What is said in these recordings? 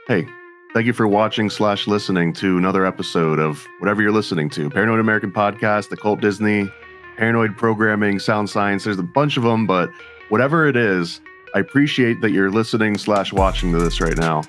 Hey, thank you for watching / listening to another episode of whatever you're listening to. Paranoid American Podcast, Occult Disney, Paranoid Programming, Sound Science. There's a bunch of them, but whatever it is, I appreciate that you're listening / watching to this right now.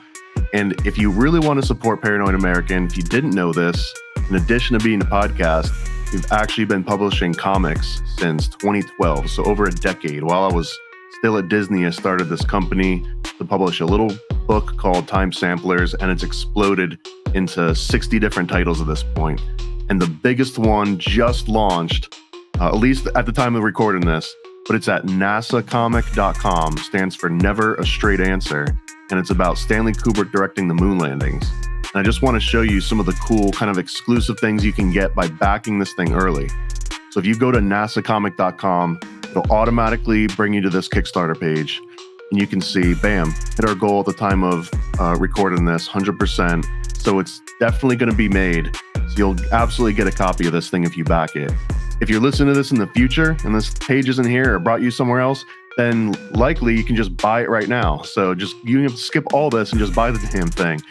And if you really want to support Paranoid American, if you didn't know this, in addition to being a podcast, we've actually been publishing comics since 2012, so over a decade. While I was still at Disney, I started this company to publish a little book called Time Samplers, and it's exploded into 60 different titles at this point. And the biggest one just launched, at least at the time of recording this, but it's at nasacomic.com, stands for Never a Straight Answer, and it's about Stanley Kubrick directing the moon landings. And I just want to show you some of the cool kind of exclusive things you can get by backing this thing early. So if you go to nasacomic.com, it'll automatically bring you to this Kickstarter page. And you can see, bam, hit our goal at the time of recording this, 100%. So it's definitely going to be made. So you'll absolutely get a copy of this thing if you back it. If you're listening to this in the future and this page isn't here or brought you somewhere else, then likely you can just buy it right now. So you have to skip all this and just buy the damn thing.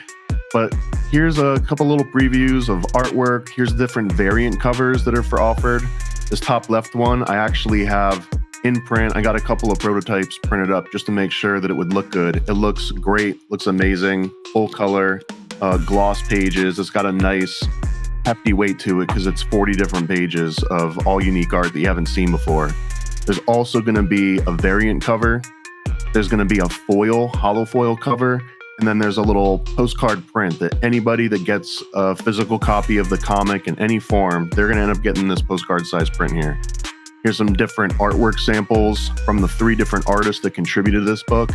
But here's a couple little previews of artwork. Here's different variant covers that are offered. This top left one, I actually have in print. I got a couple of prototypes printed up just to make sure that it would look good. It looks great, looks amazing, full color, gloss pages. It's got a nice hefty weight to it because it's 40 different pages of all unique art that you haven't seen before. There's also going to be a variant cover. There's going to be a hollow foil cover. And then there's a little postcard print that anybody that gets a physical copy of the comic in any form, they're going to end up getting this postcard size print here. Here's some different artwork samples from the 3 different artists that contributed to this book.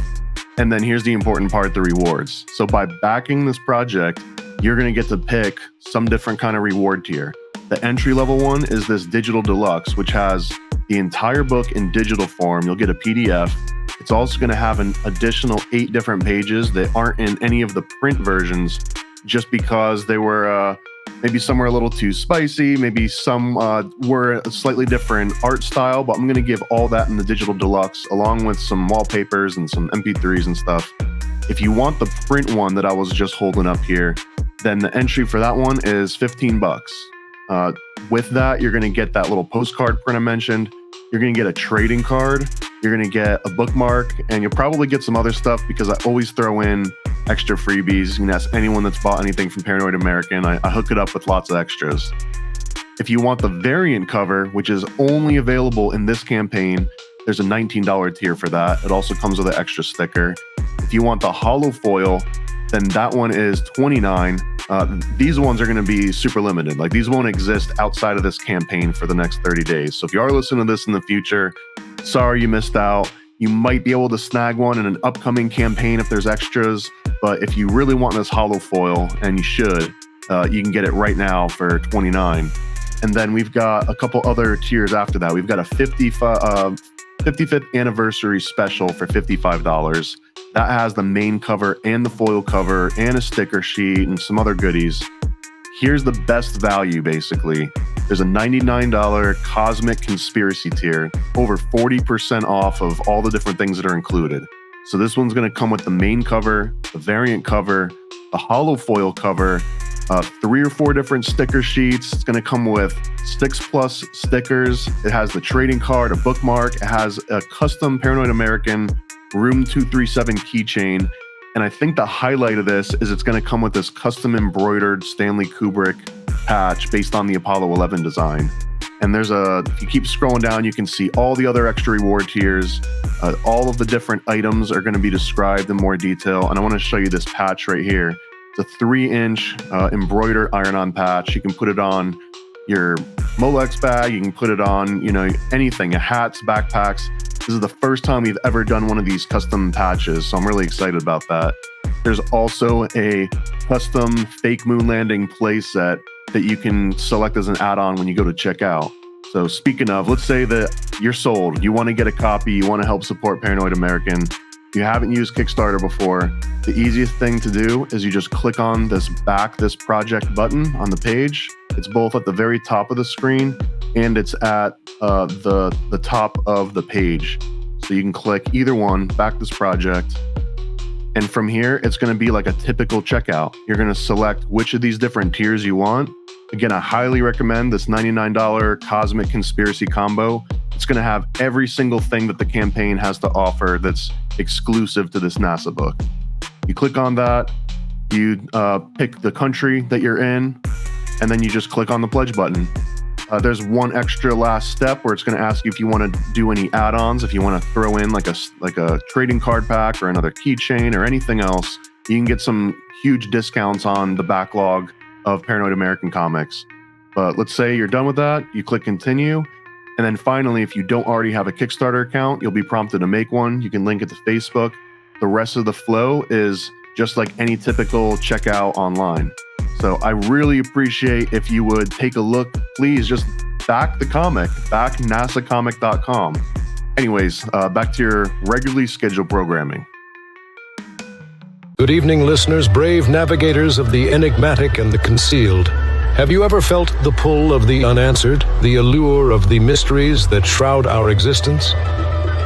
And then here's the important part, the rewards. So by backing this project, you're going to get to pick some different kind of reward tier. The entry level one is this digital deluxe, which has the entire book in digital form. You'll get a PDF. It's also going to have an additional 8 different pages that aren't in any of the print versions just because they were maybe some were a little too spicy, maybe some were a slightly different art style, but I'm going to give all that in the digital deluxe along with some wallpapers and some MP3s and stuff. If you want the print one that I was just holding up here, then the entry for that one is $15. With that, you're going to get that little postcard print I mentioned. You're going to get a trading card. You're going to get a bookmark, and you'll probably get some other stuff because I always throw in extra freebies. You can ask anyone that's bought anything from Paranoid American. I hook it up with lots of extras. If you want the variant cover, which is only available in this campaign, there's a $19 tier for that. It also comes with an extra sticker. If you want the hollow foil, then that one is $29. These ones are going to be super limited. Like, these won't exist outside of this campaign for the next 30 days. So if you are listening to this in the future, sorry you missed out. You might be able to snag one in an upcoming campaign if there's extras. But if you really want this hollow foil, and you should, you can get it right now for $29. And then we've got a couple other tiers after that. We've got a 55th anniversary special for $55. That has the main cover and the foil cover and a sticker sheet and some other goodies. Here's the best value, basically. There's a $99 Cosmic Conspiracy tier, over 40% off of all the different things that are included. So this one's going to come with the main cover, the variant cover, the hollow foil cover, 3 or 4 different sticker sheets. It's going to come with 6+ stickers. It has the trading card, a bookmark. It has a custom Paranoid American Room 237 keychain. And I think the highlight of this is it's going to come with this custom embroidered Stanley Kubrick patch based on the Apollo 11 design. And if you keep scrolling down, you can see all the other extra reward tiers. All of the different items are going to be described in more detail. And I want to show you this patch right here. It's a 3-inch embroidered iron-on patch. You can put it on your Molex bag. You can put it on, anything, hats, backpacks. This is the first time we've ever done one of these custom patches, so I'm really excited about that. There's also a custom fake moon landing playset that you can select as an add-on when you go to check out. So speaking of, let's say that you're sold, you want to get a copy, you want to help support Paranoid American, you haven't used Kickstarter before, the easiest thing to do is you just click on this back this project button on the page. It's both at the very top of the screen and it's at the top of the page. So you can click either one, back this project. And from here, it's going to be like a typical checkout. You're going to select which of these different tiers you want. Again, I highly recommend this $99 Cosmic Conspiracy combo. It's going to have every single thing that the campaign has to offer that's exclusive to this NASA book. You click on that, you pick the country that you're in, and then you just click on the pledge button. There's one extra last step where it's going to ask you if you want to do any add-ons, if you want to throw in like a trading card pack or another keychain or anything else. You can get some huge discounts on the backlog of Paranoid American comics. But let's say you're done with that, you click continue, and then finally, if you don't already have a Kickstarter account, you'll be prompted to make one. You can link it to Facebook. The rest of the flow is just like any typical checkout online. So I really appreciate if you would take a look. Please just back the comic, back nasacomic.com. Anyways, back to your regularly scheduled programming. Good evening, listeners, brave navigators of the enigmatic and the concealed. Have you ever felt the pull of the unanswered, the allure of the mysteries that shroud our existence?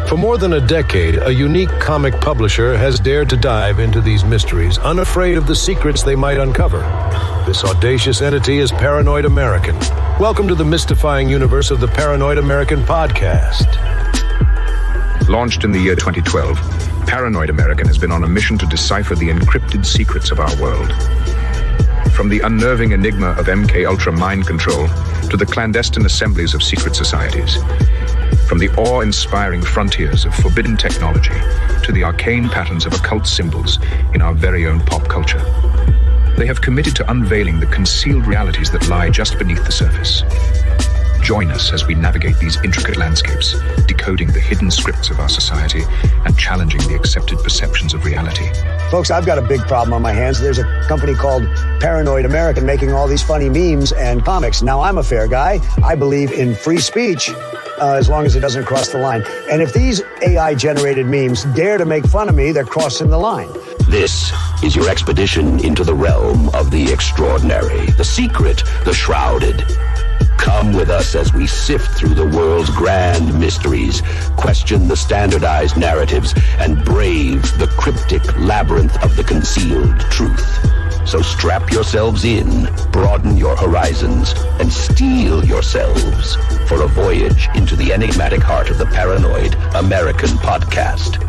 For more than a decade, a unique comic publisher has dared to dive into these mysteries, unafraid of the secrets they might uncover. This audacious entity is Paranoid American. Welcome to the mystifying universe of the Paranoid American podcast. Launched in the year 2012, Paranoid American has been on a mission to decipher the encrypted secrets of our world. From the unnerving enigma of MK-Ultra mind control to the clandestine assemblies of secret societies. From the awe-inspiring frontiers of forbidden technology to the arcane patterns of occult symbols in our very own pop culture. They have committed to unveiling the concealed realities that lie just beneath the surface. Join us as we navigate these intricate landscapes, decoding the hidden scripts of our society and challenging the accepted perceptions of reality. Folks, I've got a big problem on my hands. There's a company called Paranoid American making all these funny memes and comics. Now, I'm a fair guy. I believe in free speech, as long as it doesn't cross the line. And if these AI-generated memes dare to make fun of me, they're crossing the line. This is your expedition into the realm of the extraordinary, the secret, the shrouded. Come with us as we sift through the world's grand mysteries, question the standardized narratives, and brave the cryptic labyrinth of the concealed truth. So strap yourselves in, broaden your horizons, and steel yourselves for a voyage into the enigmatic heart of the Paranoid American podcast,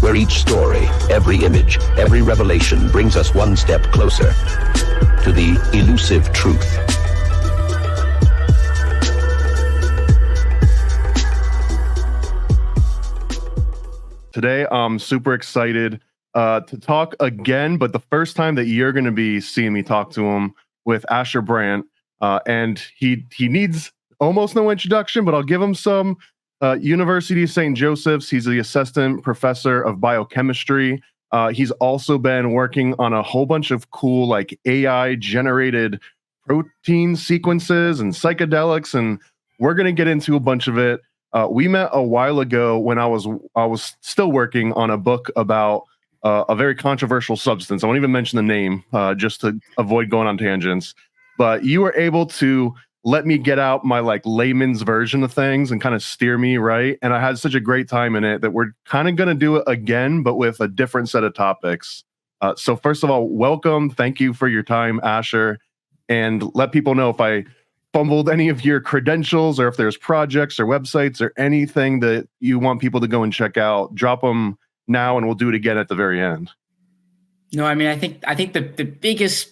where each story, every image, every revelation brings us one step closer to the elusive truth. Today, I'm super excited to talk again, but the first time that you're going to be seeing me talk to him with Asher Brandt, and he needs almost no introduction, but I'll give him some. University of St. Joseph's, he's the assistant professor of biochemistry. He's also been working on a whole bunch of cool like AI-generated protein sequences and psychedelics, and we're going to get into a bunch of it. We met a while ago when I was still working on a book about a very controversial substance. I won't even mention the name just to avoid going on tangents. But you were able to let me get out my like layman's version of things and kind of steer me right. And I had such a great time in it that we're kind of going to do it again, but with a different set of topics. So first of all, welcome. Thank you for your time, Asher. And let people know if I fumbled any of your credentials or if there's projects or websites or anything that you want people to go and check out, drop them now and we'll do it again at the very end. No, I mean, I think the biggest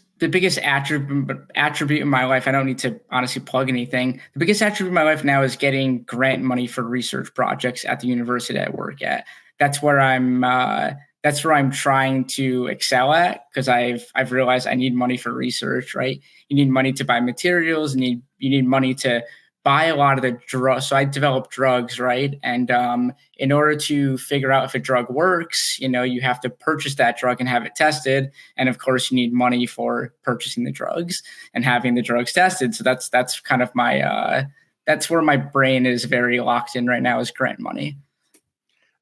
attribute in my life, I don't need to honestly plug anything. The biggest attribute in my life now is getting grant money for research projects at the university I work at. That's where I'm trying to excel at, because I've realized I need money for research, right? You need money to buy materials, you need money to buy a lot of the drugs. So I develop drugs, right? And in order to figure out if a drug works, you have to purchase that drug and have it tested. And of course, you need money for purchasing the drugs and having the drugs tested. So that's kind of my that's where my brain is very locked in right now, is grant money.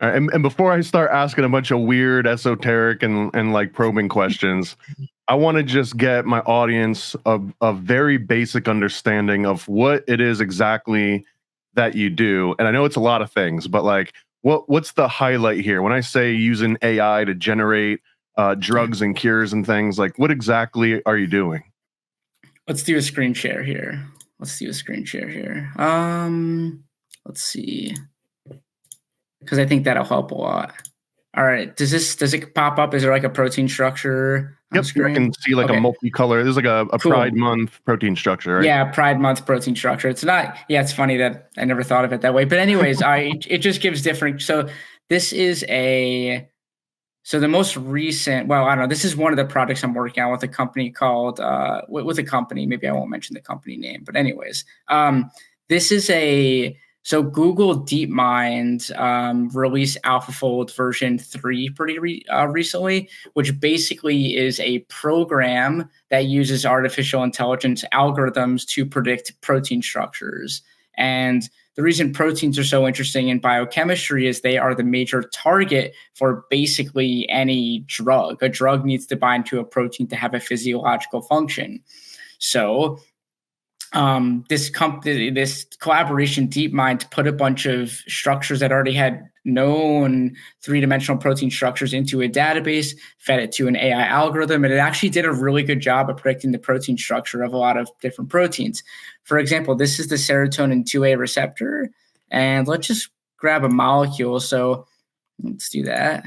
All right, and before I start asking a bunch of weird, esoteric, and like probing questions, I want to just get my audience a very basic understanding of what it is exactly that you do. And I know it's a lot of things, but like, what's the highlight here? When I say using AI to generate drugs and cures and things, like what exactly are you doing? Let's do a screen share here. Let's see, because I think that'll help a lot. All right. Does it pop up? Is there like a protein structure on Yep, screen? I can see like a multicolor. There's like a Cool. Pride Month protein structure, right? Yeah, Pride Month protein structure. It's not. Yeah, it's funny that I never thought of it that way. But anyways, it just gives different. So this is so the most recent. Well, I don't know. This is one of the projects I'm working on with a company called with a company. Maybe I won't mention the company name. But anyways, this is So Google DeepMind released AlphaFold version 3 pretty recently, which basically is a program that uses artificial intelligence algorithms to predict protein structures. And the reason proteins are so interesting in biochemistry is they are the major target for basically any drug. A drug needs to bind to a protein to have a physiological function. So this collaboration, DeepMind, put a bunch of structures that already had known three-dimensional protein structures into a database, fed it to an AI algorithm, and it actually did a really good job of predicting the protein structure of a lot of different proteins. For example, this is the serotonin 2A receptor, and let's just grab a molecule. So let's do that.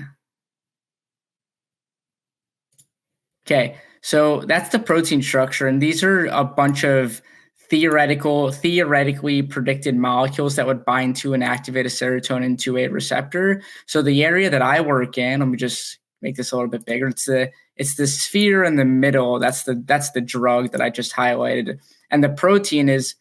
Okay, so that's the protein structure, and these are a bunch of theoretically predicted molecules that would bind to and activate a serotonin 2A receptor. So the area that I work in, let me just make this a little bit bigger. It's the sphere in the middle. That's the drug that I just highlighted, and the protein is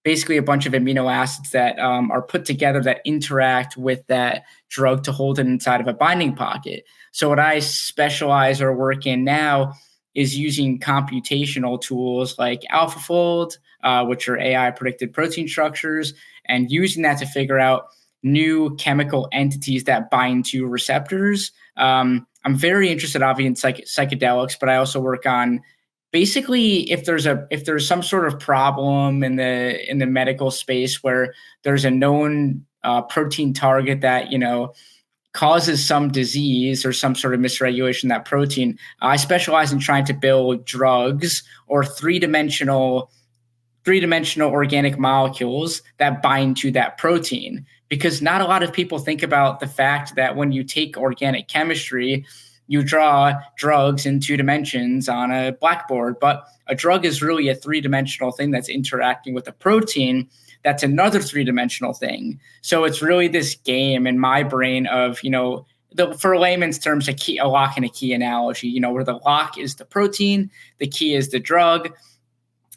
basically a bunch of amino acids that are put together that interact with that drug to hold it inside of a binding pocket. So what I specialize or work in now is using computational tools like AlphaFold, which are AI predicted protein structures, and using that to figure out new chemical entities that bind to receptors. I'm very interested, obviously, in psychedelics, but I also work on basically if there's some sort of problem in the medical space where there's a known protein target that causes some disease or some sort of misregulation of that protein. I specialize in trying to build drugs or three-dimensional organic molecules that bind to that protein, because not a lot of people think about the fact that when you take organic chemistry, you draw drugs in 2 dimensions on a blackboard, but a drug is really a 3-dimensional thing that's interacting with a protein that's another 3-dimensional thing. So it's really this game in my brain of, for layman's terms, a lock and a key analogy, where the lock is the protein, the key is the drug,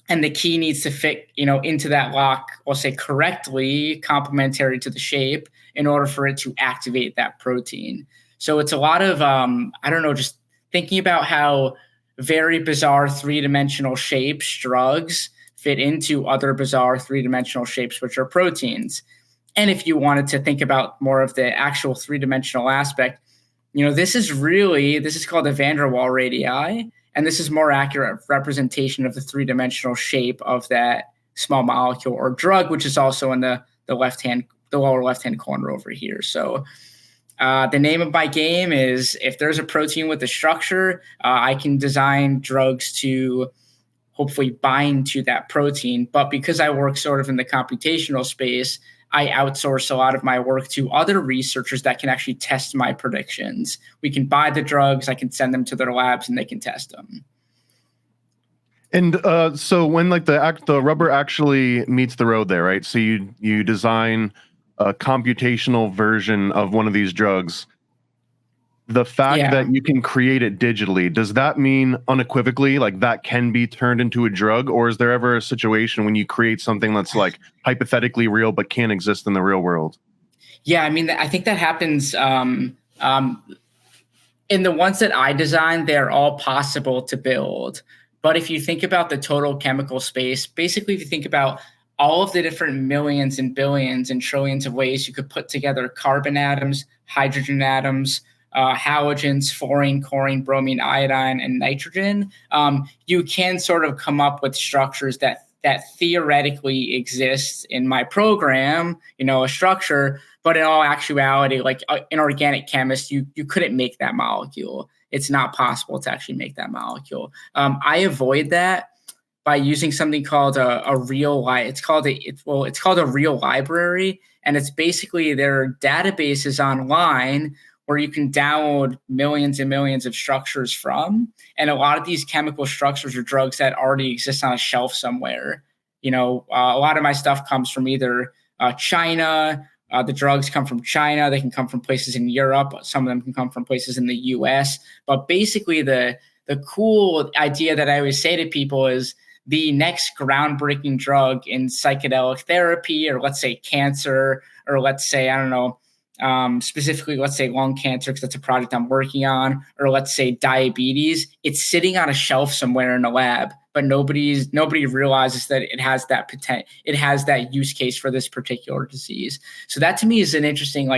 and the key needs to fit, into that lock, we'll say correctly, complementary to the shape in order for it to activate that protein. So it's a lot of, just thinking about how very bizarre 3-dimensional shapes, drugs, fit into other bizarre 3-dimensional shapes, which are proteins. And if you wanted to think about more of the actual 3-dimensional aspect, this is called the van der Waal radii, and this is more accurate representation of the 3-dimensional shape of that small molecule or drug, which is also in the lower left-hand corner over here. So the name of my game is, if there's a protein with a structure, I can design drugs to hopefully bind to that protein. But because I work sort of in the computational space, I outsource a lot of my work to other researchers that can actually test my predictions. We can buy the drugs, I can send them to their labs, and they can test them. And so when the rubber actually meets the road there, right? So you design a computational version of one of these drugs. The fact that you can create it digitally, does that mean unequivocally that can be turned into a drug? Or is there ever a situation when you create something that's hypothetically real but can't exist in the real world? Yeah, I think that happens in the ones that I designed. They're all possible to build. But if you think about the total chemical space, basically if you think about all of the different millions and billions and trillions of ways you could put together carbon atoms, hydrogen atoms, halogens, fluorine, chlorine, bromine, iodine, and nitrogen, you can sort of come up with structures that theoretically exist in my program, a structure, But in all actuality, like an organic chemist, you couldn't make that molecule. It's not possible to actually make that molecule. I avoid that by using something called a real it's called a real library, and it's basically there are databases online where you can download millions and millions of structures from, and a lot of these chemical structures are drugs that already exist on a shelf somewhere. A lot of my stuff comes from either China. The drugs come from China. They can come from places in Europe. Some of them can come from places in the U.S. But basically, the cool idea that I always say to people is the next groundbreaking drug in psychedelic therapy, or let's say cancer, or let's say, I don't know, specifically, let's say lung cancer, because that's a project I'm working on, or let's say diabetes, it's sitting on a shelf somewhere in a lab, but nobody realizes that it has that potential, it has that use case for this particular disease. So that to me is an interesting,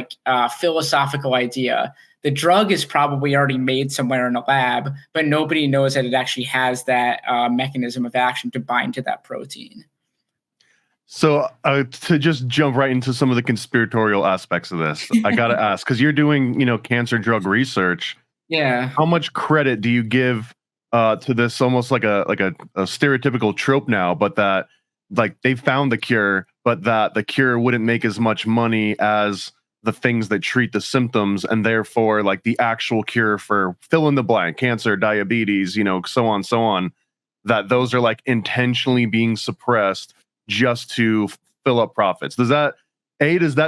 philosophical idea. The drug is probably already made somewhere in a lab, but nobody knows that it actually has that mechanism of action to bind to that protein. So to just jump right into some of the conspiratorial aspects of this, I got to ask, because you're doing, cancer drug research. Yeah. How much credit do you give to this almost like a stereotypical trope now, but that like they found the cure, but that the cure wouldn't make as much money as the things that treat the symptoms, and therefore like the actual cure for fill in the blank, cancer, diabetes, so on, that those are like intentionally being suppressed just to fill up profits? Does that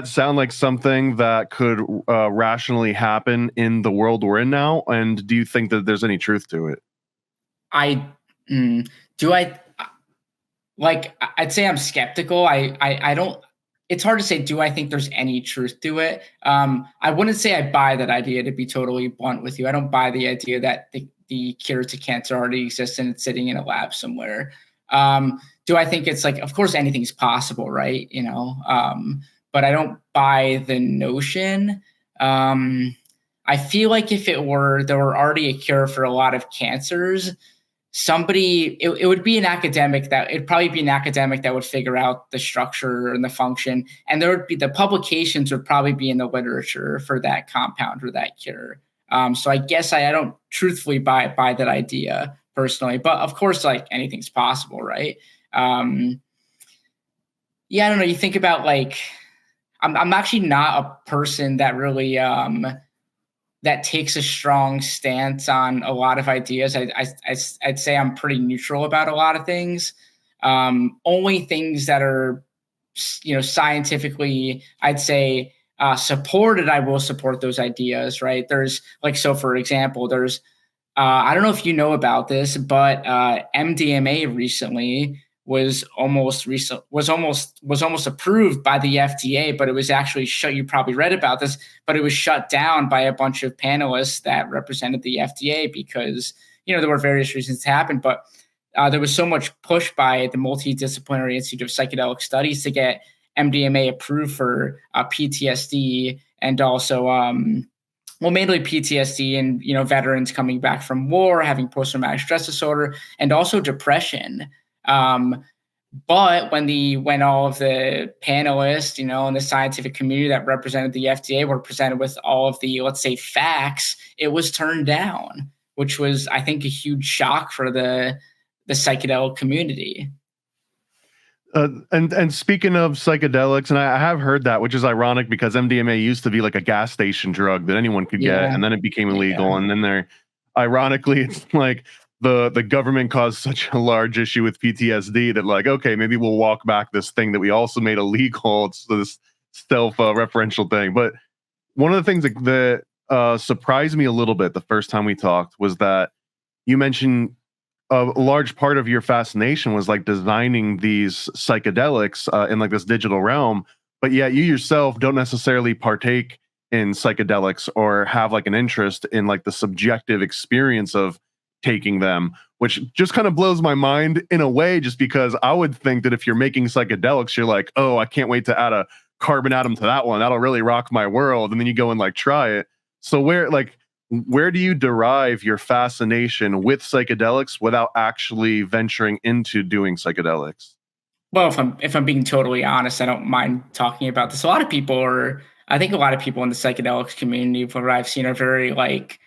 sound like something that could rationally happen in the world we're in now? And do you think that there's any truth to it? I'd say I'm skeptical. I don't, it's hard to say, do I think there's any truth to it? I wouldn't say I buy that idea, to be totally blunt with you. I don't buy the idea that the cure to cancer already exists and it's sitting in a lab somewhere. Do I think it's like, of course anything's possible, right? But I don't buy the notion. I feel like if there were already a cure for a lot of cancers, it would be an academic it'd probably be an academic that would figure out the structure and the function. And the publications would probably be in the literature for that compound or that cure. So I guess I don't truthfully buy that idea personally, but of course, like anything's possible, right? I don't know. You think about I'm actually not a person that really that takes a strong stance on a lot of ideas. I'd say I'm pretty neutral about a lot of things. Only things that are, scientifically, I'd say supported, I will support those ideas, right? There's for example, there's, I don't know if you know about this, but MDMA recently was almost approved by the FDA, but it was actually shut. You probably read about this, but it was shut down by a bunch of panelists that represented the FDA because, there were various reasons it happened, but there was so much push by the Multidisciplinary Institute of Psychedelic Studies to get MDMA approved for PTSD and also, mainly PTSD and, veterans coming back from war, having post-traumatic stress disorder, and also depression. But when all of the panelists, and the scientific community that represented the FDA were presented with all of the, let's say, facts, it was turned down, which was, I think, a huge shock for the psychedelic community. And speaking of psychedelics, and I have heard that, which is ironic because MDMA used to be like a gas station drug that anyone could get, and then it became illegal. And then ironically, it's like the government caused such a large issue with PTSD that okay, maybe we'll walk back this thing that we also made illegal. It's this self-referential thing. But one of the things that surprised me a little bit the first time we talked was that you mentioned a large part of your fascination was designing these psychedelics in this digital realm, but yet you yourself don't necessarily partake in psychedelics or have an interest in the subjective experience of taking them, which just kind of blows my mind in a way, just because I would think that if you're making psychedelics, you're like, oh, I can't wait to add a carbon atom to that one. That'll really rock my world. And then you go and try it. So where do you derive your fascination with psychedelics without actually venturing into doing psychedelics? Well, if I'm being totally honest, I don't mind talking about this. A lot of people are I think a lot of people in the psychedelics community, what I've seen, are very like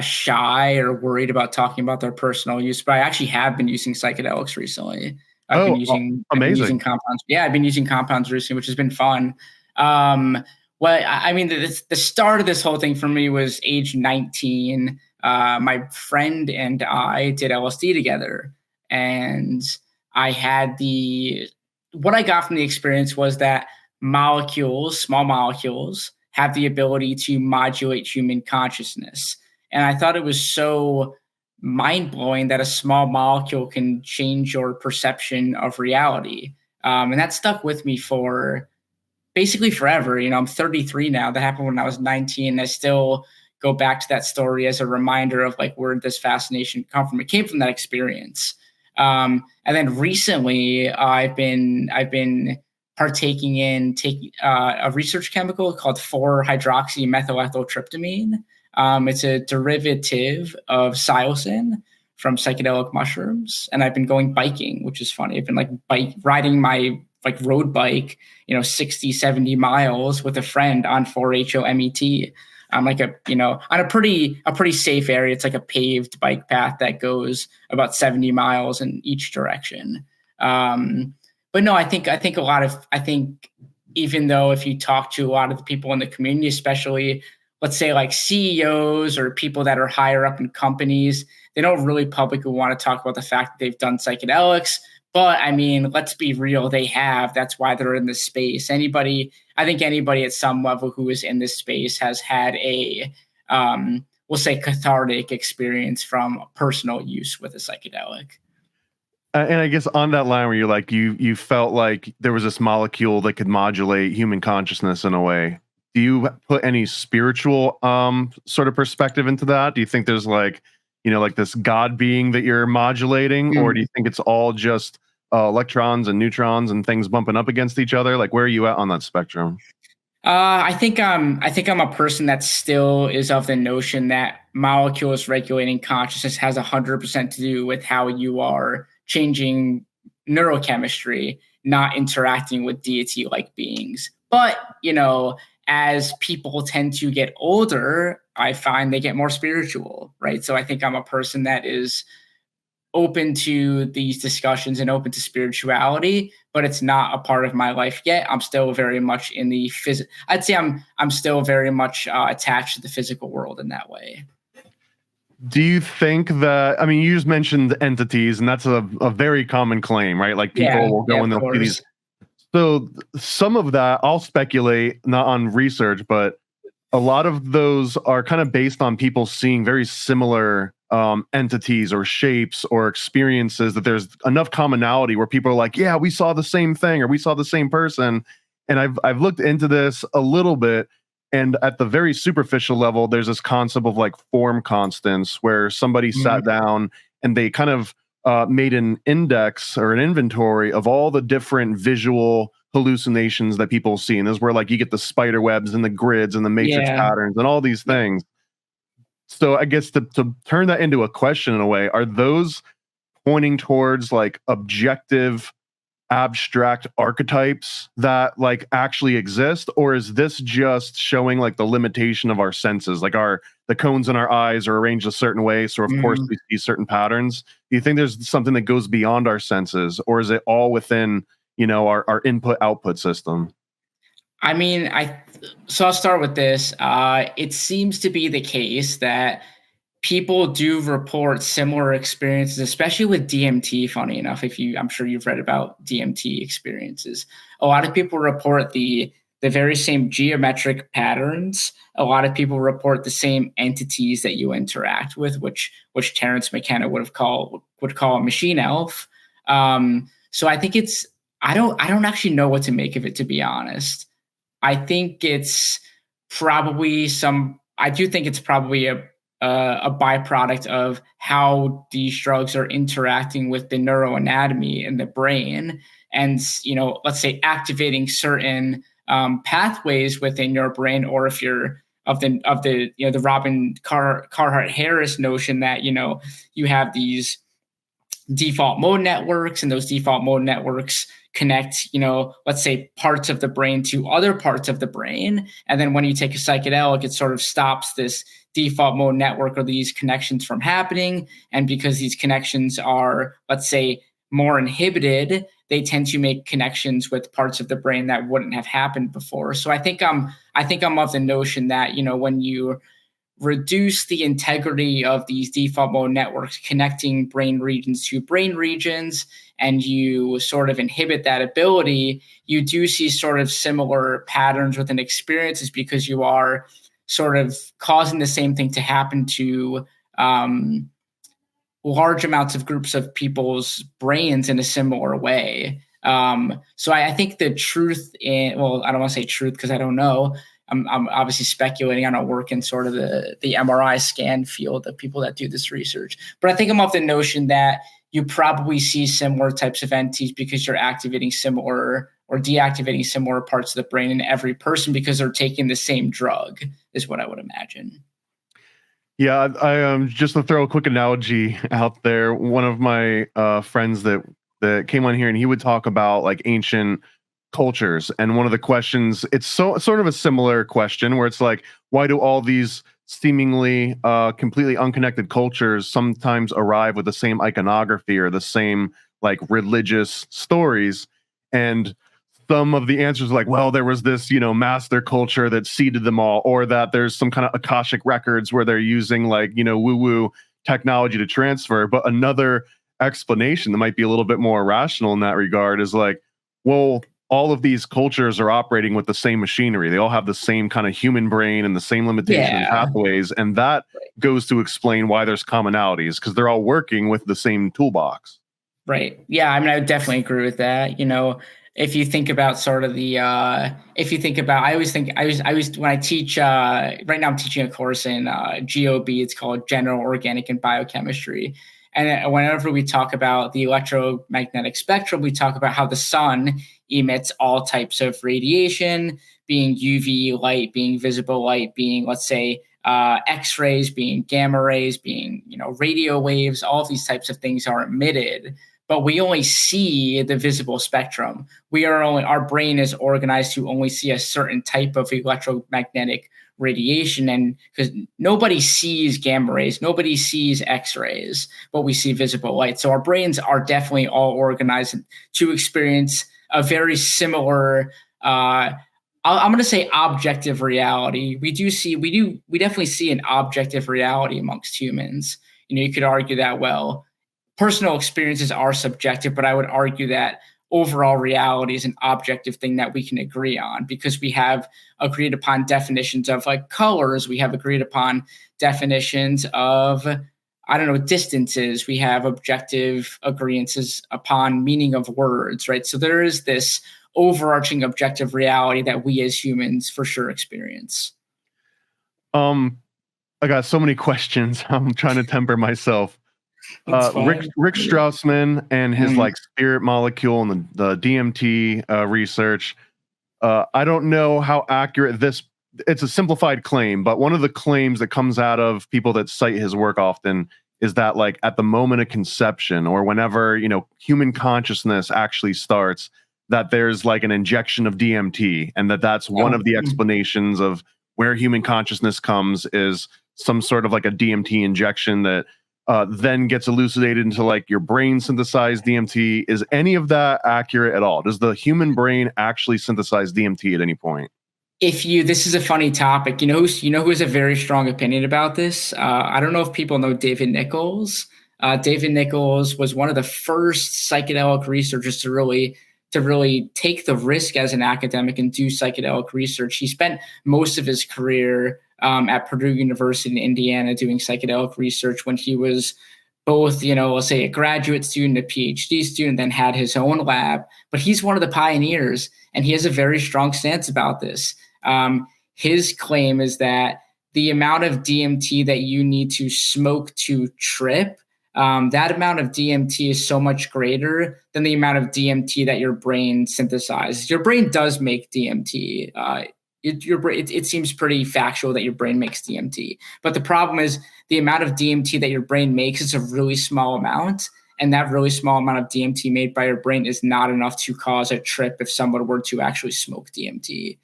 shy or worried about talking about their personal use. But I actually have been using psychedelics recently. I've been using amazing. compounds. Yeah, I've been using compounds recently, which has been fun. Well, I mean, the start of this whole thing for me was age 19. My friend and I did LSD together, and I had what I got from the experience was that small molecules, have the ability to modulate human consciousness. And I thought it was so mind blowing that a small molecule can change your perception of reality. And that stuck with me for basically forever. I'm 33 now. That happened when I was 19. I still go back to that story as a reminder of like where this fascination come from. It came from that experience. And then recently, I've been partaking in a research chemical called 4-hydroxymethylethyltryptamine. It's a derivative of psilocin from psychedelic mushrooms, and I've been going biking, which is funny. I've been like riding my like road bike, 60, 70 miles with a friend on 4-HOMET. I'm like on a pretty safe area. It's like a paved bike path that goes about 70 miles in each direction. But no, I think even though if you talk to a lot of the people in the community, especially let's say like CEOs or people that are higher up in companies, they don't really publicly want to talk about the fact that they've done psychedelics. But I mean, let's be real, they have. That's why they're in this space. I think anybody at some level who is in this space has had a, we'll say, cathartic experience from personal use with a psychedelic. And I guess on that line where you're like, you felt like there was this molecule that could modulate human consciousness in a way. Do you put any spiritual sort of perspective into that? Do you think there's like, like this God being that you're modulating, or do you think it's all just electrons and neutrons and things bumping up against each other? Like, where are you at on that spectrum? I think I'm a person that still is of the notion that molecules regulating consciousness has 100% to do with how you are changing neurochemistry, not interacting with deity-like beings. But, as people tend to get older, I find they get more spiritual, right? So I think I'm a person that is open to these discussions and open to spirituality, but it's not a part of my life yet. I'm still very much in the I'd say I'm still very much attached to the physical world in that way. Do you think that, I mean, you just mentioned entities, and that's a very common claim, right? Like people will go and they'll see these. So some of that, I'll speculate, not on research, but a lot of those are kind of based on people seeing very similar entities or shapes or experiences, that there's enough commonality where people are like, yeah, we saw the same thing, or we saw the same person. And I've looked into this a little bit, and at the very superficial level, there's this concept of like form constants, where somebody sat down and they kind of made an index or an inventory of all the different visual hallucinations that people see. And this is where like you get the spider webs and the grids and the matrix patterns and all these things. So I guess to turn that into a question in a way, are those pointing towards like objective, abstract archetypes that like actually exist, or is this just showing like the limitation of our senses? Like the cones in our eyes are arranged a certain way, so of course we see certain patterns. Do you think there's something that goes beyond our senses, or is it all within our input output system? I mean, so I'll start with this. It seems to be the case that people do report similar experiences, especially with DMT. Funny enough, I'm sure you've read about DMT experiences. A lot of people report the very same geometric patterns. A lot of people report the same entities that you interact with, which Terence McKenna would call a machine elf. So I think I don't actually know what to make of it, to be honest. I think it's probably a byproduct of how these drugs are interacting with the neuroanatomy in the brain, and let's say activating certain pathways within your brain, or if you're of the the Robin Carhart Harris notion that you have these default mode networks, and those default mode networks connect, let's say parts of the brain to other parts of the brain. And then when you take a psychedelic, it sort of stops this default mode network or these connections from happening. And because these connections are, let's say, more inhibited, they tend to make connections with parts of the brain that wouldn't have happened before. So I think I'm of the notion that, when you reduce the integrity of these default mode networks connecting brain regions to brain regions, and you sort of inhibit that ability, you do see sort of similar patterns within experiences, because you are sort of causing the same thing to happen to large amounts of groups of people's brains in a similar way. So I think the truth I don't want to say truth because I don't know. I'm obviously speculating. I don't work in sort of the MRI scan field of people that do this research. But I think I'm of the notion that you probably see similar types of entities because you're activating similar or deactivating similar parts of the brain in every person because they're taking the same drug, is what I would imagine. Yeah, I just to throw a quick analogy out there. One of my friends that came on here, and he would talk about like ancient cultures, and one of the questions, it's sort of a similar question where it's like, why do all these seemingly completely unconnected cultures sometimes arrive with the same iconography or the same like religious stories? And some of the answers are like, well, there was this, master culture that seeded them all, or that there's some kind of Akashic records where they're using like, woo-woo technology to transfer. But another explanation that might be a little bit more rational in that regard is like, well, all of these cultures are operating with the same machinery. They all have the same kind of human brain and the same limitation and pathways. And that goes to explain why there's commonalities, because they're all working with the same toolbox. Right. Yeah. I mean, I would definitely agree with that. If you think about sort of the, I always when I teach, right now I'm teaching a course in GOB, it's called General Organic and Biochemistry. And whenever we talk about the electromagnetic spectrum, we talk about how the sun emits all types of radiation, being UV light, being visible light, being, let's say, X-rays, being gamma rays, being, radio waves. All of these types of things are emitted, but we only see the visible spectrum. Our brain is organized to only see a certain type of electromagnetic radiation, and because nobody sees gamma rays, nobody sees X-rays, but we see visible light. So our brains are definitely all organized to experience a very similar, I'm going to say objective reality. We definitely see an objective reality amongst humans. You could argue that, well, personal experiences are subjective, but I would argue that overall reality is an objective thing that we can agree on, because we have agreed upon definitions of like colors. We have agreed upon definitions of, distances. We have objective agreements upon meaning of words, right? So there is this overarching objective reality that we as humans for sure experience. I got so many questions. I'm trying to temper myself. Rick Straussman and his like spirit molecule and the DMT research. I don't know how accurate it's a simplified claim, but one of the claims that comes out of people that cite his work often is that like at the moment of conception, or whenever, human consciousness actually starts, that there's like an injection of DMT, and that's one of the explanations of where human consciousness comes, is some sort of like a DMT injection that then gets elucidated into like your brain synthesized DMT. Is any of that accurate at all? Does the human brain actually synthesize DMT at any point? This is a funny topic. Who has a very strong opinion about this? I don't know if people know David Nichols. David Nichols was one of the first psychedelic researchers to really take the risk as an academic and do psychedelic research. He spent most of his career at Purdue University in Indiana doing psychedelic research when he was both, let's say a graduate student, a PhD student, then had his own lab. But he's one of the pioneers, and he has a very strong stance about this. His claim is that the amount of DMT that you need to smoke to trip, that amount of DMT is so much greater than the amount of DMT that your brain synthesizes. Your brain does make DMT. It seems pretty factual that your brain makes DMT. But the problem is the amount of DMT that your brain makes is a really small amount. And that really small amount of DMT made by your brain is not enough to cause a trip if someone were to actually smoke DMT.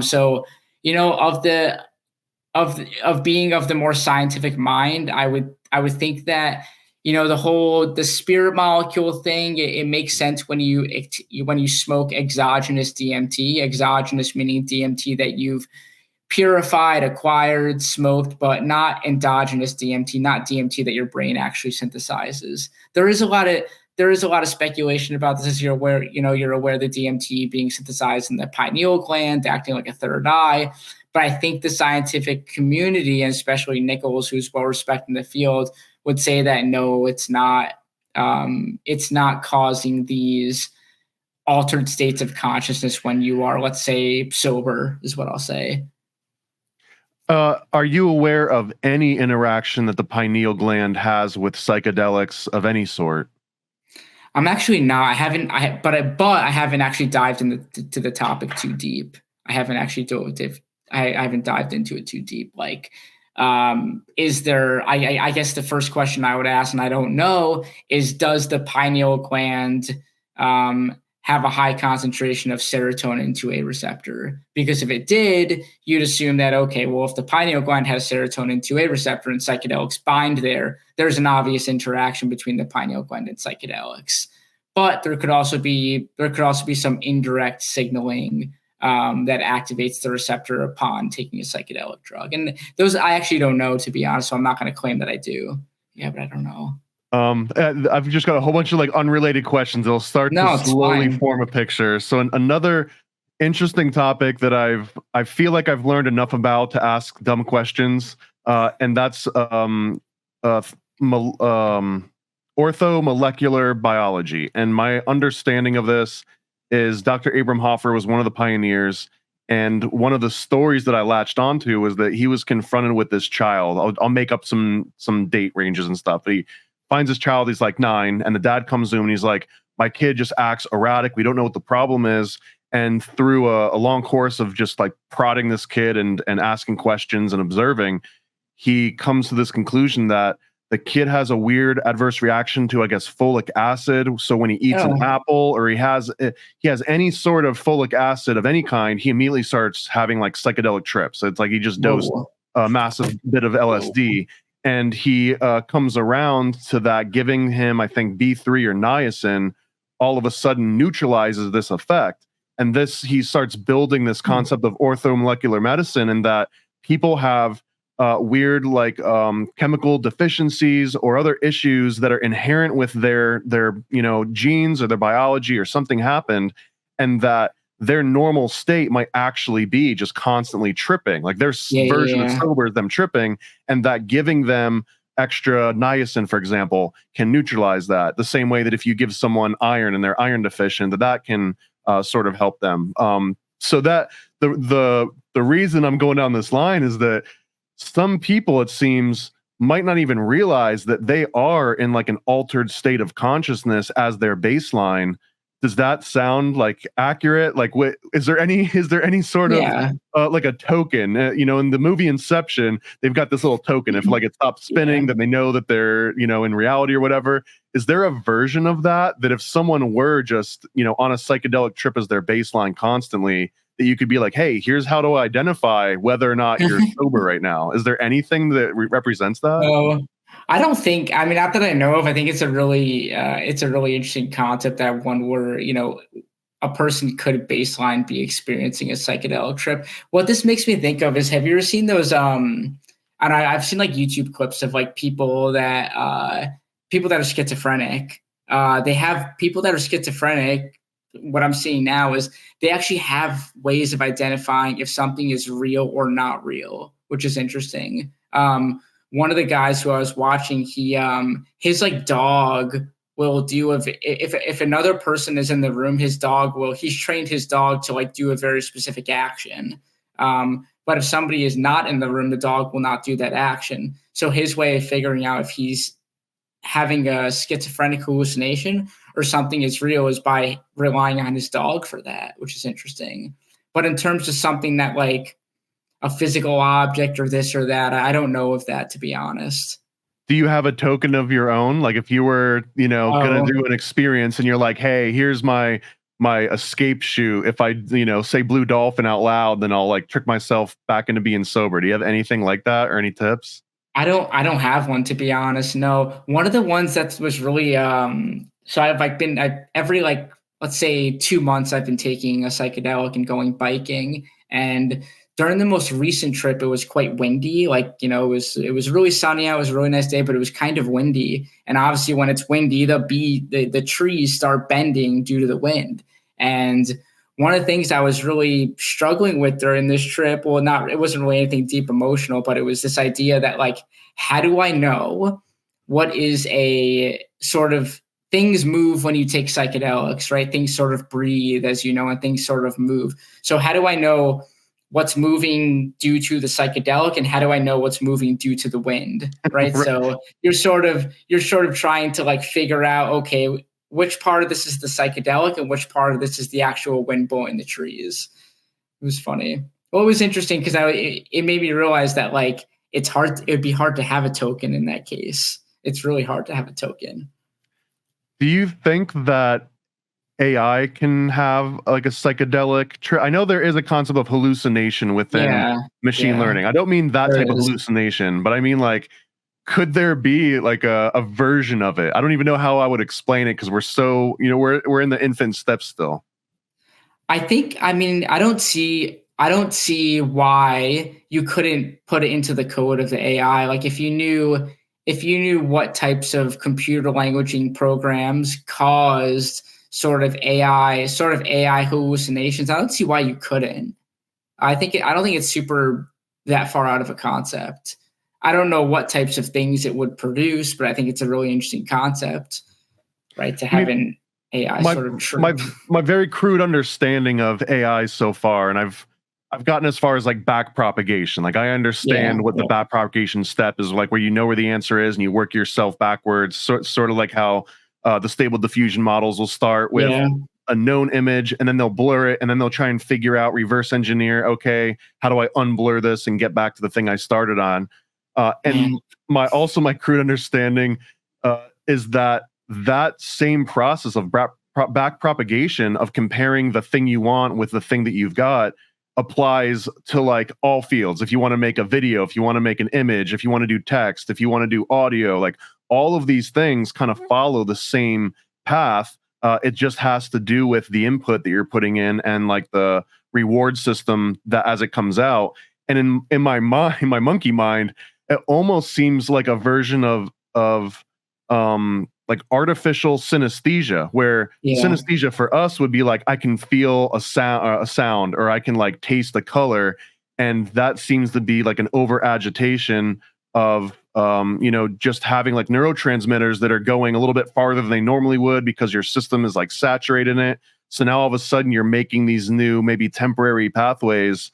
So, of being of the more scientific mind, I would think that, the spirit molecule thing, it makes sense when you smoke exogenous DMT, exogenous meaning DMT that you've purified, acquired, smoked, but not endogenous DMT, not DMT that your brain actually synthesizes. There is a lot of speculation about this, as you're aware the DMT being synthesized in the pineal gland, acting like a third eye. But I think the scientific community, and especially Nichols, who's well respected in the field, would say that no, it's not. It's not causing these altered states of consciousness when you are, let's say, sober, is what I'll say. Are you aware of any interaction that the pineal gland has with psychedelics of any sort? I'm actually not. I haven't actually dived into the topic too deep. I haven't actually I haven't dived into it too deep. Like, is there? I guess the first question I would ask, and I don't know, is does the pineal gland have a high concentration of serotonin 2A receptor? Because if it did, you'd assume that, okay, well, if the pineal gland has serotonin 2A receptor and psychedelics bind there's an obvious interaction between the pineal gland and psychedelics. But there could also be some indirect signaling that activates the receptor upon taking a psychedelic drug. And those I actually don't know, to be honest, so I'm not going to claim that I do. Yeah, but I don't know. I've just got a whole bunch of like unrelated questions. It'll start to slowly form a picture. So another interesting topic that I feel like I've learned enough about to ask dumb questions, and that's orthomolecular biology. And my understanding of this is Dr. Abram Hoffer was one of the pioneers. And one of the stories that I latched onto was that he was confronted with this child. I'll make up some date ranges and stuff. But he finds his child, he's like 9, and the dad comes to him and he's like, my kid just acts erratic. We don't know what the problem is. And through a long course of just like prodding this kid and asking questions and observing, he comes to this conclusion that the kid has a weird adverse reaction to, I guess, folic acid. So when he eats an apple or he has any sort of folic acid of any kind, he immediately starts having like psychedelic trips. It's like he just dosed a massive bit of LSD. And he comes around to that, giving him, I think, B3 or niacin, all of a sudden neutralizes this effect. And he starts building this concept of orthomolecular medicine, and that people have weird chemical deficiencies or other issues that are inherent with their genes or their biology, or something happened, and that their normal state might actually be just constantly tripping. Like their version of sober is them tripping, and that giving them extra niacin, for example, can neutralize that. The same way that if you give someone iron and they're iron deficient, that can sort of help them. So that the reason I'm going down this line is that some people, it seems, might not even realize that they are in like an altered state of consciousness as their baseline. Does that sound like accurate? Like, is there any sort of like a token? In the movie Inception, they've got this little token. If like it stops spinning, then they know that they're in reality or whatever. Is there a version of that if someone were just on a psychedelic trip as their baseline constantly, that you could be like, hey, here's how to identify whether or not you're sober right now? Is there anything that represents that? I don't think, not that I know of. I think it's a really interesting concept that one where, a person could baseline be experiencing a psychedelic trip. What this makes me think of is, have you ever seen those, and I've seen like YouTube clips of like people that are schizophrenic. They have people that are schizophrenic. What I'm seeing now is they actually have ways of identifying if something is real or not real, which is interesting. One of the guys who I was watching, his like dog will do if another person is in the room, he's trained his dog to like do a very specific action. But if somebody is not in the room, the dog will not do that action. So his way of figuring out if he's having a schizophrenic hallucination or something is real is by relying on his dog for that, which is interesting. But in terms of something that like a physical object or this or that, I don't know of that, to be honest. do you have a token of your own? Like if you were, gonna do an experience and you're like, hey, here's my escape shoe. If I, say Blue Dolphin out loud, then I'll like trick myself back into being sober. Do you have anything like that or any tips? I don't have one, to be honest. No. One of the ones that was really so I've like been every like, let's say 2 months I've been taking a psychedelic and going biking. And during the most recent trip, it was quite windy. Like, it was really sunny out, it was a really nice day, but it was kind of windy. And obviously when it's windy, the trees start bending due to the wind. And one of the things I was really struggling with during this trip, it wasn't really anything deep emotional, but it was this idea that like, how do I know what is a sort of things move when you take psychedelics, right? Things sort of breathe, as you know, and things sort of move. So how do I know what's moving due to the psychedelic, and how do I know what's moving due to the wind, right? So you're sort of trying to like figure out, okay, which part of this is the psychedelic and which part of this is the actual wind blowing the trees. It was funny. Well, it was interesting because it made me realize that like it would be hard to have a token in that case. It's really hard to have a token. Do you think that AI can have like a psychedelic I know there is a concept of hallucination within machine learning. I don't mean that type of hallucination, but I mean like, could there be like a version of it? I don't even know how I would explain it because we're so, we're in the infant steps still. I don't see why you couldn't put it into the code of the AI. Like if you knew what types of computer languaging programs caused sort of AI hallucinations, I don't see why you couldn't. I don't think it's super that far out of a concept. I don't know what types of things it would produce, but I think it's a really interesting concept, right? To have an AI sort of true. My very crude understanding of AI so far, and I've gotten as far as like back propagation. Like I understand what the back propagation step is, like where you know where the answer is and you work yourself backwards. Sort of like how the stable diffusion models will start with a known image and then they'll blur it and then they'll try and figure out, reverse engineer, okay, how do I unblur this and get back to the thing I started on? And my crude understanding is that same process of back propagation of comparing the thing you want with the thing that you've got applies to like all fields. If you want to make a video, if you want to make an image, if you want to do text, if you want to do audio, like all of these things kind of follow the same path. It just has to do with the input that you're putting in and like the reward system that as it comes out. And in my mind, my monkey mind, it almost seems like a version of like artificial synesthesia, where synesthesia for us would be like I can feel a sound, or I can like taste the color, and that seems to be like an over agitation of just having like neurotransmitters that are going a little bit farther than they normally would because your system is like saturated in it. So now all of a sudden you're making these new maybe temporary pathways.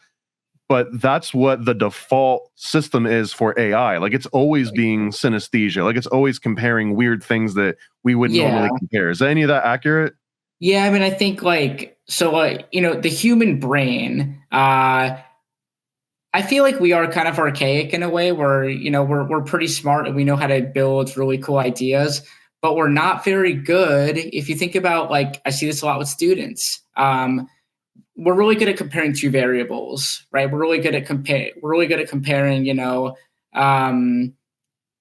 But that's what the default system is for AI. Like it's always being synesthesia. Like it's always comparing weird things that we wouldn't normally compare. Is any of that accurate? Yeah, I mean, I think the human brain, I feel like we are kind of archaic in a way where, we're pretty smart and we know how to build really cool ideas, but we're not very good. If you think about like, I see this a lot with students. We're really good at comparing two variables, right? We're really good at comparing, an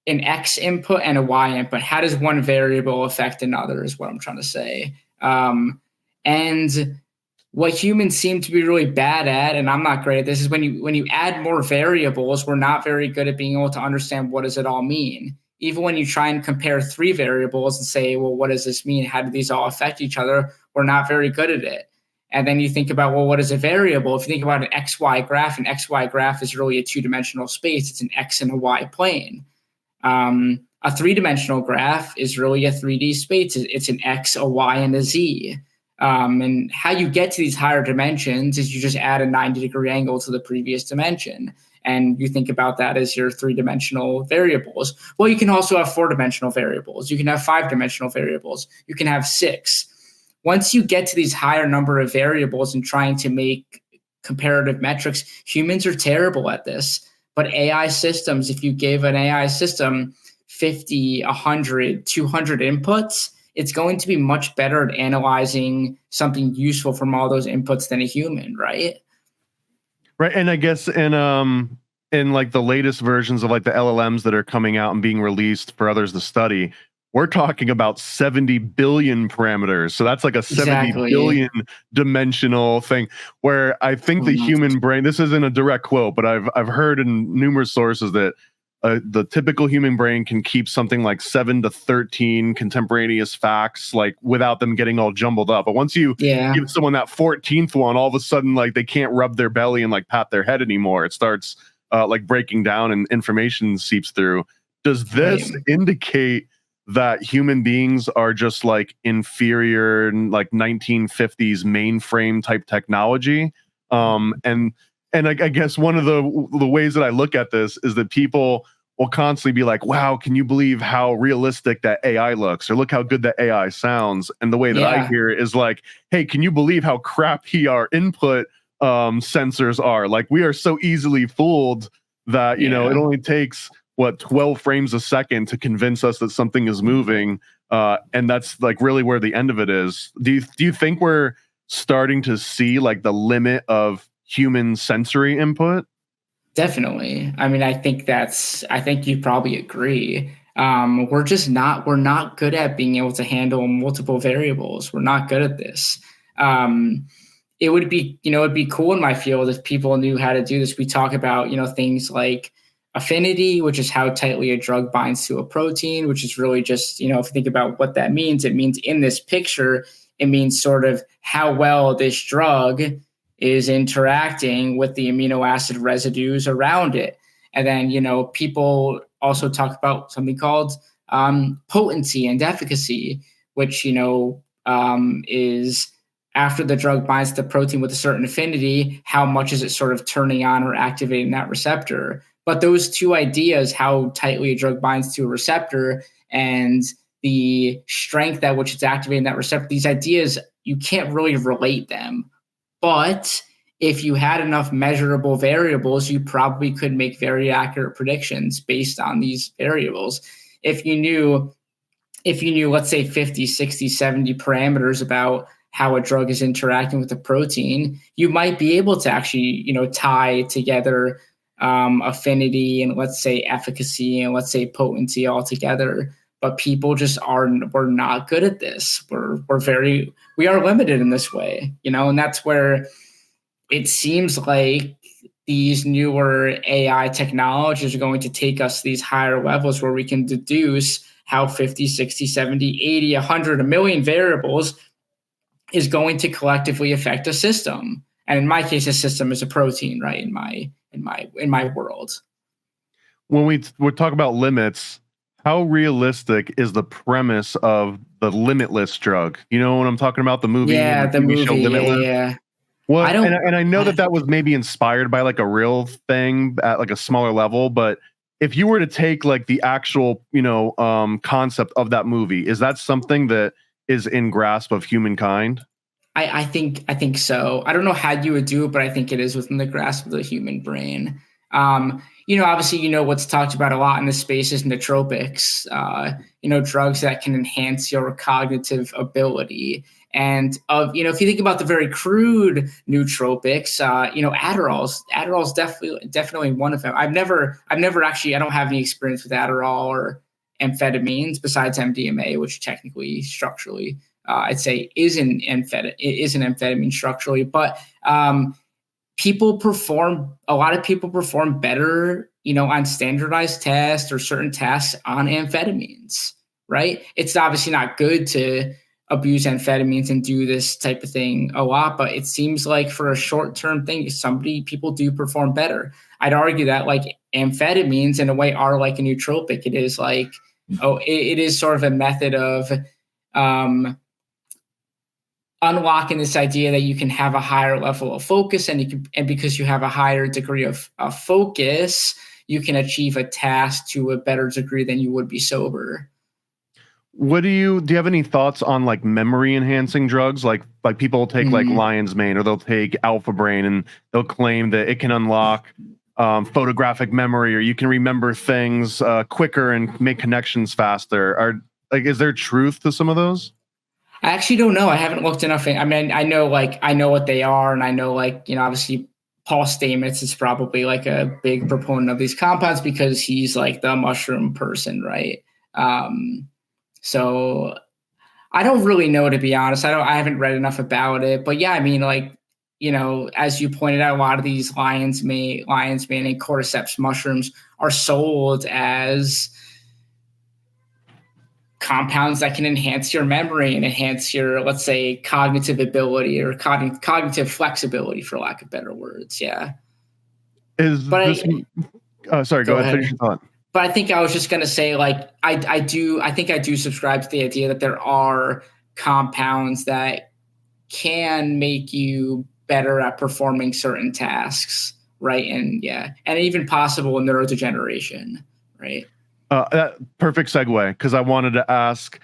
X input and a Y input. How does one variable affect another is what I'm trying to say. And what humans seem to be really bad at, and I'm not great at this, is when you add more variables, we're not very good at being able to understand what does it all mean. Even when you try and compare three variables and say, well, what does this mean? How do these all affect each other? We're not very good at it. And then you think about, well, what is a variable? If you think about an XY graph, an XY graph is really a two-dimensional space. It's an X and a Y plane. A three-dimensional graph is really a 3D space. It's an X, a Y, and a Z. And how you get to these higher dimensions is you just add a 90-degree angle to the previous dimension. And you think about that as your three-dimensional variables. Well, you can also have four-dimensional variables. You can have five-dimensional variables. You can have six. Once you get to these higher number of variables and trying to make comparative metrics, humans are terrible at this. But AI systems, if you gave an AI system 50, 100, 200 inputs, it's going to be much better at analyzing something useful from all those inputs than a human, right? Right. And I guess in like the latest versions of like the LLMs that are coming out and being released for others to study, we're talking about 70 billion parameters. So that's like a 70 billion dimensional thing, where I think the human brain, this isn't a direct quote, but I've heard in numerous sources that the typical human brain can keep something like 7 to 13 contemporaneous facts, like without them getting all jumbled up. But once you give someone that 14th one, all of a sudden, like they can't rub their belly and like pat their head anymore. It starts like breaking down and information seeps through. Does this indicate that human beings are just like inferior, like 1950s mainframe type technology? And I guess one of the ways that I look at this is that people will constantly be like, wow, can you believe how realistic that AI looks? Or look how good that AI sounds. And the way that I hear it is like, hey, can you believe how crappy our input sensors are? Like, we are so easily fooled that, you know, it only takes 12 frames a second to convince us that something is moving. And that's like really where the end of it is. Do you think we're starting to see like the limit of human sensory input? Definitely. I mean, I think you probably agree. We're not good at being able to handle multiple variables. We're not good at this. It would be, it'd be cool in my field if people knew how to do this. We talk about, things like affinity, which is how tightly a drug binds to a protein, which is really just, if you think about what that means, it means in this picture, it means sort of how well this drug is interacting with the amino acid residues around it. And then, people also talk about something called potency and efficacy, which, is after the drug binds to the protein with a certain affinity, how much is it sort of turning on or activating that receptor? But those two ideas, how tightly a drug binds to a receptor and the strength at which it's activating that receptor, these ideas, you can't really relate them. But if you had enough measurable variables, you probably could make very accurate predictions based on these variables. If you knew, let's say 50, 60, 70 parameters about how a drug is interacting with the protein, you might be able to actually, tie together affinity and let's say efficacy and let's say potency all together. But people just we're not good at this. We are limited in this way, and that's where it seems like these newer AI technologies are going to take us to these higher levels where we can deduce how 50, 60, 70, 80, 100, a million variables is going to collectively affect a system. And in my case, a system is a protein, right? In my world. When we talk about limits, how realistic is the premise of the Limitless drug? You know what I'm talking about? The movie, the TV show Limitless. Yeah. Well, I know that was maybe inspired by like a real thing at like a smaller level, but if you were to take like the actual, concept of that movie, is that something that is in grasp of humankind? I think so. I don't know how you would do it, but I think it is within the grasp of the human brain. Obviously, what's talked about a lot in this space is nootropics, drugs that can enhance your cognitive ability. And if you think about the very crude nootropics, Adderall's definitely one of them. I've never actually, I don't have any experience with Adderall or amphetamines besides MDMA, which technically structurally, I'd say is an amphetamine structurally, but a lot of people perform better, on standardized tests or certain tests on amphetamines, right? It's obviously not good to abuse amphetamines and do this type of thing a lot, but it seems like for a short-term thing, people do perform better. I'd argue that like amphetamines in a way are like a nootropic. It is like, it is sort of a method of unlocking this idea that you can have a higher level of focus, and because you have a higher degree of focus, you can achieve a task to a better degree than you would be sober. Do you have any thoughts on like memory enhancing drugs? Like people take like lion's mane or they'll take alpha brain and they'll claim that it can unlock photographic memory, or you can remember things quicker and make connections faster. Is there truth to some of those? I actually don't know. I haven't looked enough. I mean, I know what they are, and I know obviously Paul Stamets is probably like a big proponent of these compounds because he's like the mushroom person, right? So I don't really know, to be honest. I haven't read enough about it, but yeah, I mean, as you pointed out, a lot of these lion's mane and cordyceps mushrooms are sold as compounds that can enhance your memory and enhance your, let's say, cognitive ability or cognitive flexibility, for lack of better words. Yeah. Sorry, go ahead. Finish your thought. But I think I was just going to say, I think I do subscribe to the idea that there are compounds that can make you better at performing certain tasks, right? And even possible in neurodegeneration, right? Perfect segue, because I wanted to ask,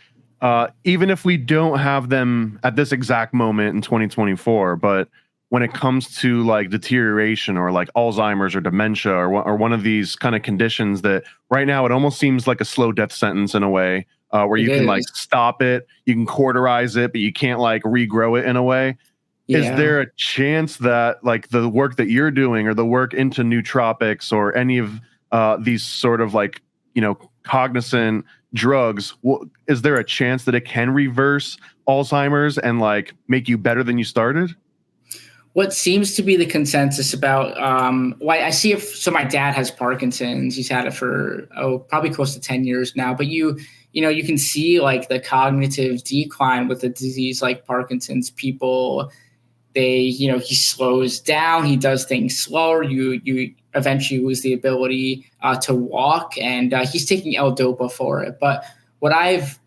even if we don't have them at this exact moment in 2024, but when it comes to like deterioration or like Alzheimer's or dementia or one of these kind of conditions that right now it almost seems like a slow death sentence in a way, where you can like stop it, you can cauterize it, but you can't like regrow it in a way. Yeah. Is there a chance that like the work that you're doing or the work into nootropics or any of these sort of like, cognizant drugs, is there a chance that it can reverse Alzheimer's and like make you better than you started? What seems to be the consensus about, I see it. So my dad has Parkinson's. He's had it for probably close to 10 years now. But you can see like the cognitive decline with a disease like Parkinson's. People, he slows down. He does things slower. You eventually lose the ability to walk, and he's taking L-Dopa for it. But what I've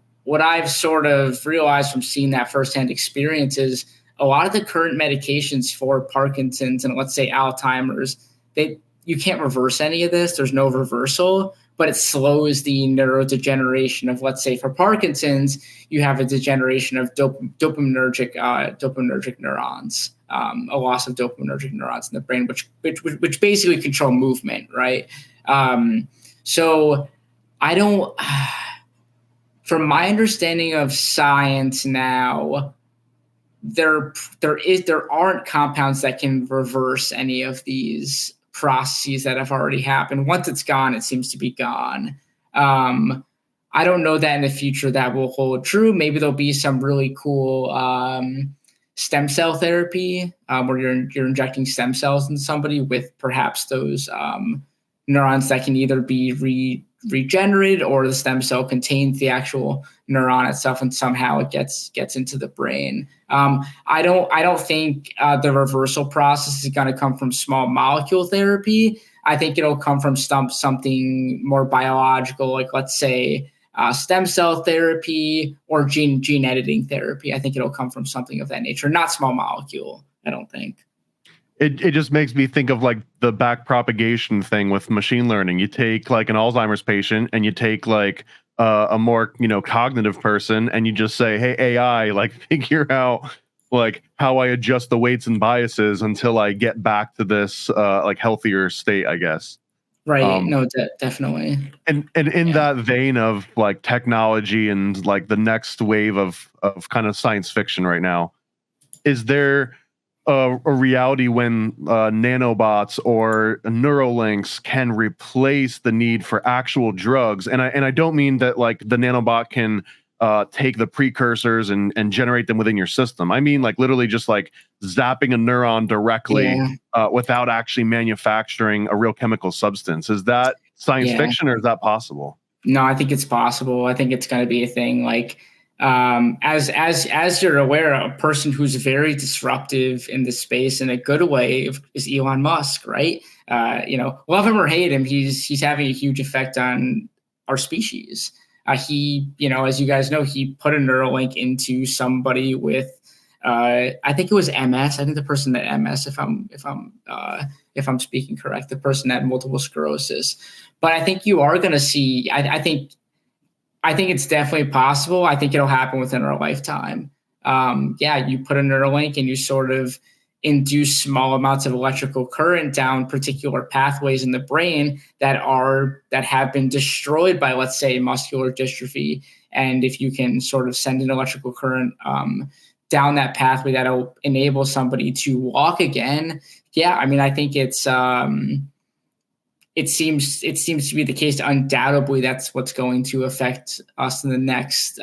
sort of realized from seeing that firsthand experience is a lot of the current medications for Parkinson's and let's say Alzheimer's, you can't reverse any of this. There's no reversal, but it slows the neurodegeneration of, let's say, for Parkinson's, you have a degeneration of dopaminergic neurons, a loss of dopaminergic neurons in the brain, which basically control movement, right? So I don't, from my understanding of science now, there aren't compounds that can reverse any of these processes that have already happened. Once it's gone, it seems to be gone. I don't know that in the future that will hold true. Maybe there'll be some really cool stem cell therapy where you're injecting stem cells in somebody with perhaps those neurons that can either be regenerated or the stem cell contains the actual neuron itself and somehow it gets into the brain. I don't think the reversal process is going to come from small molecule therapy. I think it'll come from something more biological, like let's say stem cell therapy or gene editing therapy. I think it'll come from something of that nature, not small molecule, I don't think. It just makes me think of like the back propagation thing with machine learning. You take like an Alzheimer's patient and you take like a more, cognitive person and you just say, hey, AI, like figure out like how I adjust the weights and biases until I get back to this like healthier state, I guess. Right. No, definitely. And in that vein of like technology and like the next wave of kind of science fiction right now, is there a reality when nanobots or Neuralinks can replace the need for actual drugs? And I don't mean that like the nanobot can take the precursors and generate them within your system. I mean like literally just like zapping a neuron directly without actually manufacturing a real chemical substance. Is that science fiction or is that possible? No, I think it's possible. I think it's going to be a thing. Like as you're aware, a person who's very disruptive in this space in a good way is Elon Musk, right? Love him or hate him, he's having a huge effect on our species. He, as you guys know, he put a Neuralink into somebody with, I think it was MS. I think the person that MS, if I'm speaking correct, the person that had multiple sclerosis. But I think you are going to see. I think it's definitely possible. I think it'll happen within our lifetime. You put a Neuralink and you sort of induce small amounts of electrical current down particular pathways in the brain that have been destroyed by, let's say, muscular dystrophy. And if you can sort of send an electrical current down that pathway, that'll enable somebody to walk again. Yeah, I mean, I think it seems to be the case. Undoubtedly, that's what's going to affect us in the next,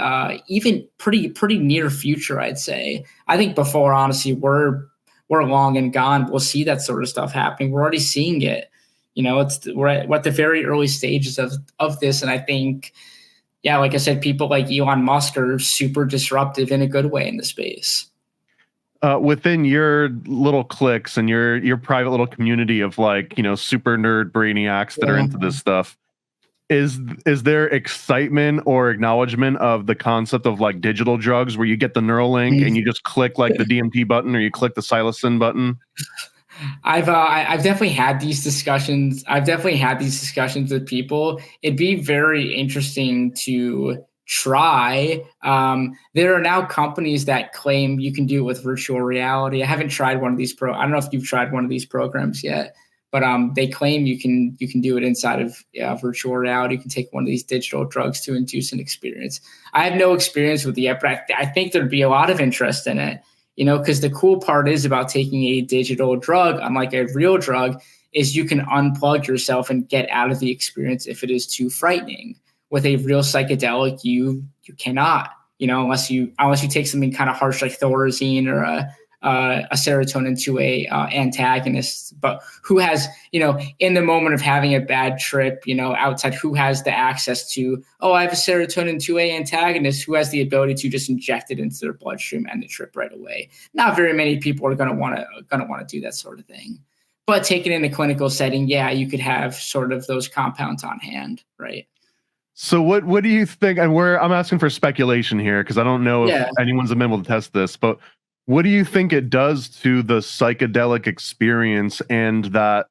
even pretty near future, I'd say. I think before, honestly, we're long and gone, we'll see that sort of stuff happening. We're already seeing it. We're at the very early stages of this, and I think, yeah, like I said, people like Elon Musk are super disruptive in a good way in the space. Within your little cliques and your private little community of super nerd brainiacs that are into this stuff, is there excitement or acknowledgement of the concept of like digital drugs where you get the Neuralink and you just click like the DMT button or you click the psilocin button? I've definitely had these discussions. With people. It'd be very interesting to try. There are now companies that claim you can do it with virtual reality. I haven't tried one of these I don't know if you've tried one of these programs yet, but they claim you can do it inside of virtual reality. You can take one of these digital drugs to induce an experience. I have no experience with it yet, but I think there'd be a lot of interest in it. Because the cool part is about taking a digital drug, unlike a real drug, is you can unplug yourself and get out of the experience if it is too frightening. With a real psychedelic, you cannot, unless you take something kind of harsh like Thorazine or a serotonin 2A antagonist. But who has, in the moment of having a bad trip, outside, who has the access to, I have a serotonin 2A antagonist, who has the ability to just inject it into their bloodstream and the trip right away? Not very many people are going to want to do that sort of thing. But taken in a clinical setting, yeah, you could have sort of those compounds on hand, right? So what do you think? And I'm asking for speculation here because I don't know if anyone's been able to test this, but what do you think it does to the psychedelic experience and that,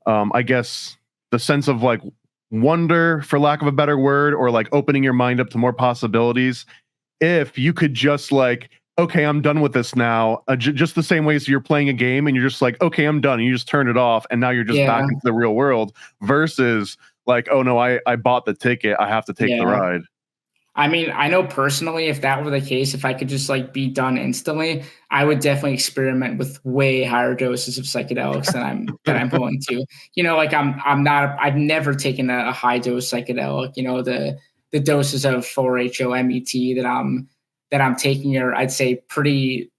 I guess, the sense of like wonder, for lack of a better word, or like opening your mind up to more possibilities, if you could just like, okay, I'm done with this now, just the same way as you're playing a game and you're just like, okay, I'm done, and you just turn it off, and now you're just back into the real world, versus like, oh no, I bought the ticket, I have to take the ride. I mean, I know personally, if that were the case, if I could just like be done instantly, I would definitely experiment with way higher doses of psychedelics than I'm going to. I've never taken a high dose psychedelic. The doses of 4-HOMET that I'm taking are, I'd say,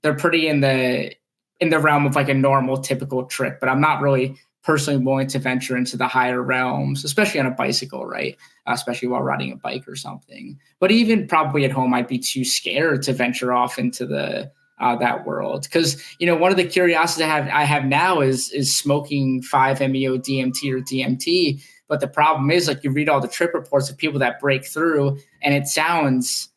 they're pretty in the realm of like a normal typical trip, but I'm not really personally willing to venture into the higher realms, especially on a bicycle, right? Especially while riding a bike or something. But even probably at home, I'd be too scared to venture off into that world. Because, one of the curiosities I have now is smoking 5-MeO DMT or DMT. But the problem is, like, you read all the trip reports of people that break through, and it sounds,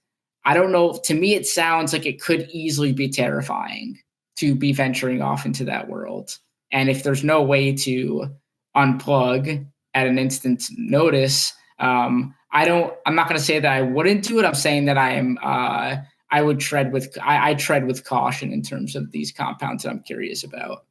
I don't know, to me it sounds like it could easily be terrifying to be venturing off into that world. And if there's no way to unplug at an instant notice, I'm not going to say that I wouldn't do it. I'm saying that I tread with caution in terms of these compounds that I'm curious about.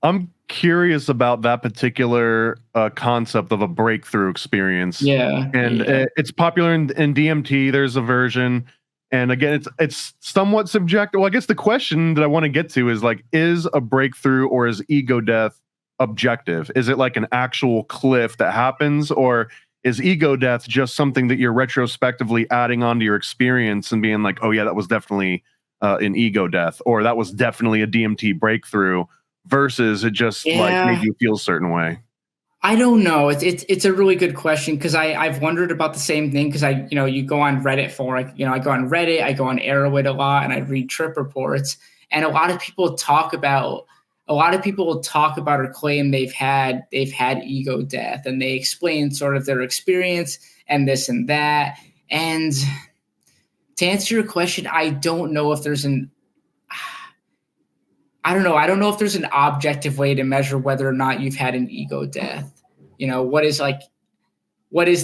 I'm curious about that particular concept of a breakthrough experience. It's popular in DMT. There's a version. And again, it's somewhat subjective. Well, I guess the question that I want to get to is like, is a breakthrough or is ego death objective? Is it like an actual cliff that happens, or is ego death just something that you're retrospectively adding onto your experience and being like, oh yeah, that was definitely an ego death, or that was definitely a DMT breakthrough, versus it just like made you feel a certain way? I don't know. It's a really good question, because I've wondered about the same thing, because you go on Reddit I go on Reddit, I go on Arrowhead a lot, and I read trip reports, and a lot of people talk about or claim they've had ego death, and they explain sort of their experience and this and that. And to answer your question, I don't know if there's I don't know if there's an objective way to measure whether or not you've had an ego death. What is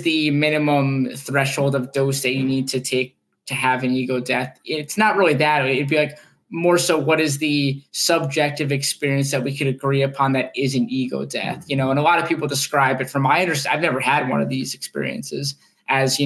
the minimum threshold of dose that you need to take to have an ego death? It's not really that. It'd be like more so what is the subjective experience that we could agree upon that isn't ego death, and a lot of people describe it, from my understanding, I've never had one of these experiences, as,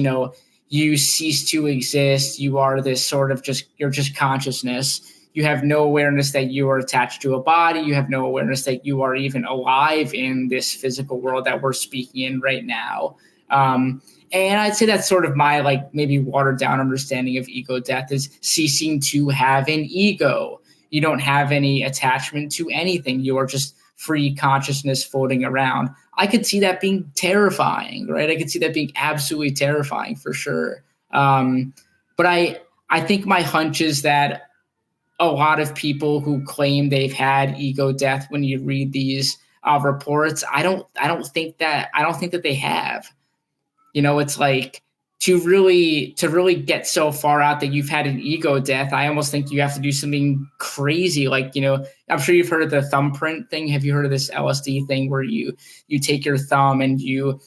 you cease to exist. You are this sort of you're just consciousness. You have no awareness that you are attached to a body. You have no awareness that you are even alive in this physical world that we're speaking in right now. And I'd say that's sort of my maybe watered down understanding of ego death, is ceasing to have an ego. You don't have any attachment to anything. You are just free consciousness floating around. I could see that being terrifying, right? I could see that being absolutely terrifying for sure. But I think my hunch is that a lot of people who claim they've had ego death, when you read these reports, I don't think that they have. It's like, to really get so far out that you've had an ego death, I almost think you have to do something crazy. I'm sure you've heard of the thumbprint thing. Have you heard of this LSD thing where you take your thumb and you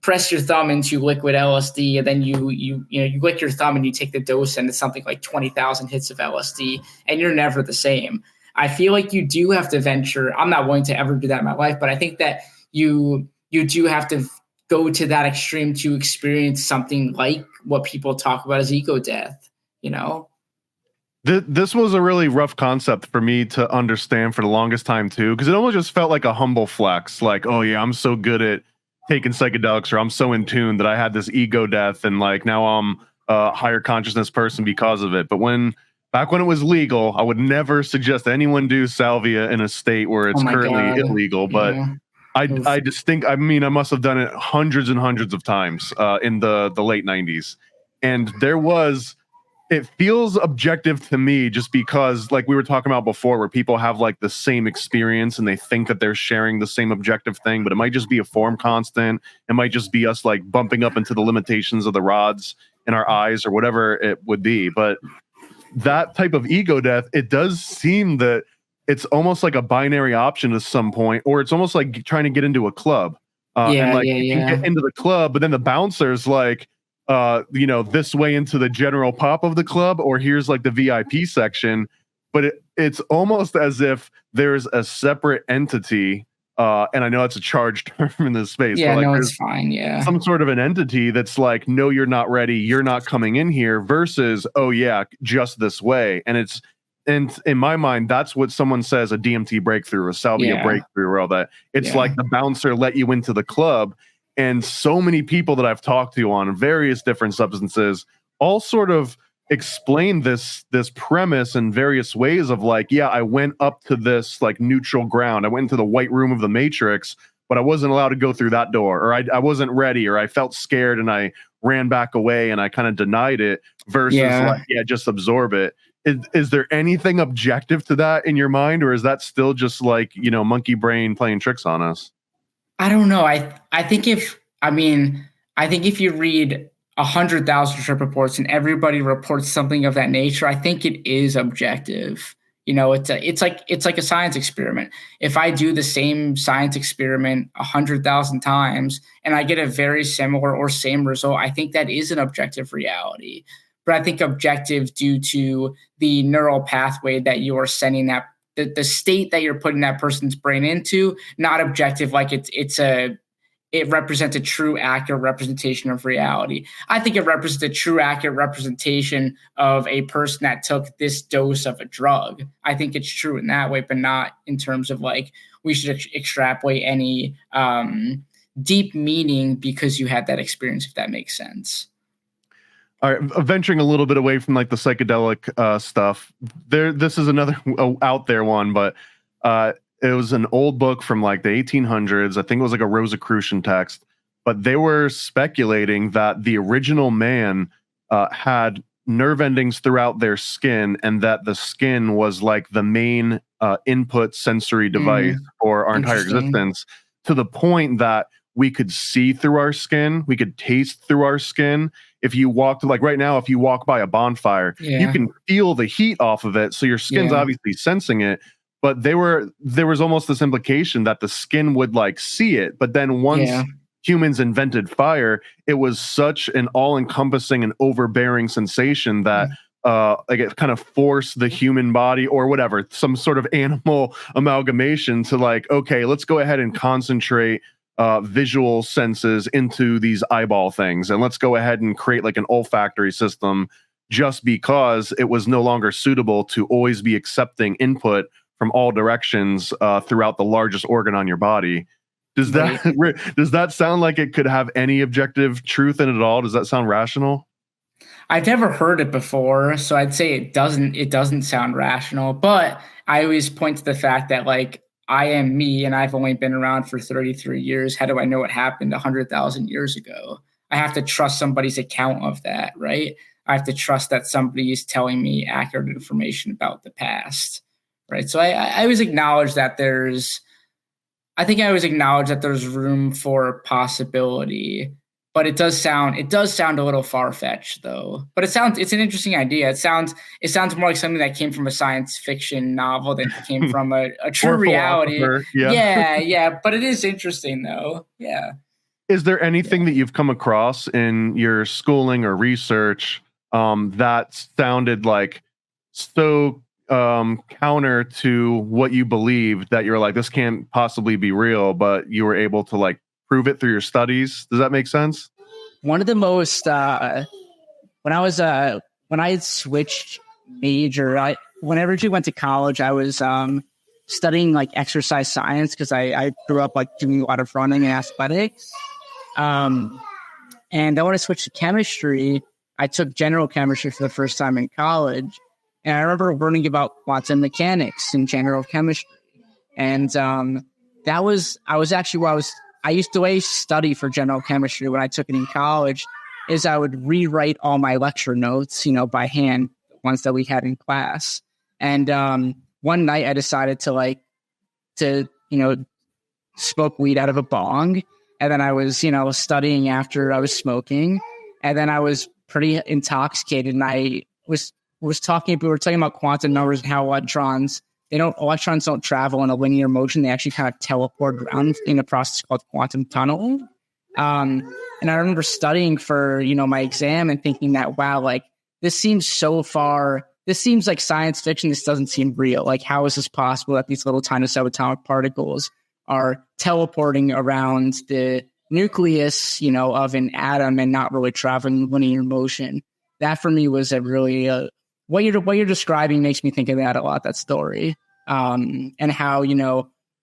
press your thumb into liquid LSD, and then you lick your thumb and you take the dose, and it's something like 20,000 hits of LSD, and you're never the same. I feel like you do have to venture. I'm not willing to ever do that in my life, but I think that you do have to go to that extreme to experience something like what people talk about as ego death, This was a really rough concept for me to understand for the longest time too, because it almost just felt like a humble flex, like, oh yeah, I'm so good at taking psychedelics, or I'm so in tune that I had this ego death, and now I'm a higher consciousness person because of it. But back when it was legal, I would never suggest anyone do salvia in a state where it's currently illegal. But yeah. I must have done it hundreds and hundreds of times in the late 90s. And it feels objective to me, just because, like we were talking about before, where people have the same experience and they think that they're sharing the same objective thing, but it might just be a form constant. It might just be us bumping up into the limitations of the rods in our eyes or whatever it would be. But that type of ego death, it does seem that it's almost like a binary option at some point, or it's almost like trying to get into a club. You get into the club, but then the bouncer's this way into the general pop of the club, or here's the VIP section. But it's almost as if there's a separate entity, and I know it's a charged term in this space. Yeah, no, it's fine. Yeah, some sort of an entity that's no, you're not ready, you're not coming in here, versus, oh yeah, just this way. And in my mind, that's what someone says a DMT breakthrough, a salvia breakthrough, or all that. It's like the bouncer let you into the club. And so many people that I've talked to on various different substances all sort of explain this premise in various ways of I went up to this neutral ground. I went into the white room of the Matrix, but I wasn't allowed to go through that door, or I wasn't ready, or I felt scared and I ran back away and I kind of denied it, versus just absorb it. Is there anything objective to that in your mind, or is that still just monkey brain playing tricks on us? I don't know. I think if you read 100,000 trip reports and everybody reports something of that nature, I think it is objective. It's like a science experiment. If I do the same science experiment 100,000 times and I get a very similar or same result, I think that is an objective reality. But I think objective due to the neural pathway that you are sending the state that you're putting that person's brain into, not objective it represents a true, accurate representation of reality. I think it represents a true, accurate representation of a person that took this dose of a drug. I think it's true in that way, but not in terms of we should extrapolate any deep meaning because you had that experience, if that makes sense. All right, venturing a little bit away from the psychedelic stuff. This is another out there one, but it was an old book from the 1800s. I think it was a Rosicrucian text, but they were speculating that the original man had nerve endings throughout their skin, and that the skin was the main input sensory device for our entire existence, to the point that we could see through our skin, we could taste through our skin. If you walked right now, if you walk by a bonfire, you can feel the heat off of it. So your skin's obviously sensing it. But there was almost this implication that the skin would see it. But then once humans invented fire, it was such an all-encompassing and overbearing sensation that like it kind of force the human body or whatever, some sort of animal amalgamation to like, okay, let's go ahead and concentrate visual senses into these eyeball things, and let's go ahead and create like an olfactory system just because it was no longer suitable to always be accepting input from all directions throughout the largest organ on your body. Does that sound like it could have any objective truth in it at all? Does that sound rational? I've never heard it before, so I'd say it doesn't sound rational, but I always point to the fact that like I am me and I've only been around for 33 years. How do I know what happened 100,000 years ago? I have to trust somebody's account of that, right? I have to trust that somebody is telling me accurate information about the past, right? So I always acknowledge that there's room for possibility, but it does sound a little far-fetched though. But it's an interesting idea. It sounds more like something that came from a science fiction novel than came from a true reality. Yeah. But it is interesting though. Yeah. Is there anything that you've come across in your schooling or research that sounded like so counter to what you believed that you're like, this can't possibly be real, but you were able to like prove it through your studies? Does that make sense? One of the most when I had switched major, whenever I went to college, I was studying like exercise science because I grew up like doing a lot of running and athletics. And then when I switched to chemistry, I took general chemistry for the first time in college. And I remember learning about quantum mechanics in general chemistry. And I used to study for general chemistry when I took it in college is I would rewrite all my lecture notes, by hand, ones that we had in class. And one night I decided to smoke weed out of a bong. And then I was, studying after I was smoking. And then I was pretty intoxicated. And we were talking about quantum numbers and how electrons don't travel in a linear motion. They actually kind of teleport around in a process called quantum tunneling. And I remember studying for, my exam and thinking that, wow, like this seems like science fiction. This doesn't seem real. Like, how is this possible that these little tiny subatomic particles are teleporting around the nucleus, of an atom and not really traveling in linear motion? That for me was a really, what you're describing makes me think of that a lot, that story. And how,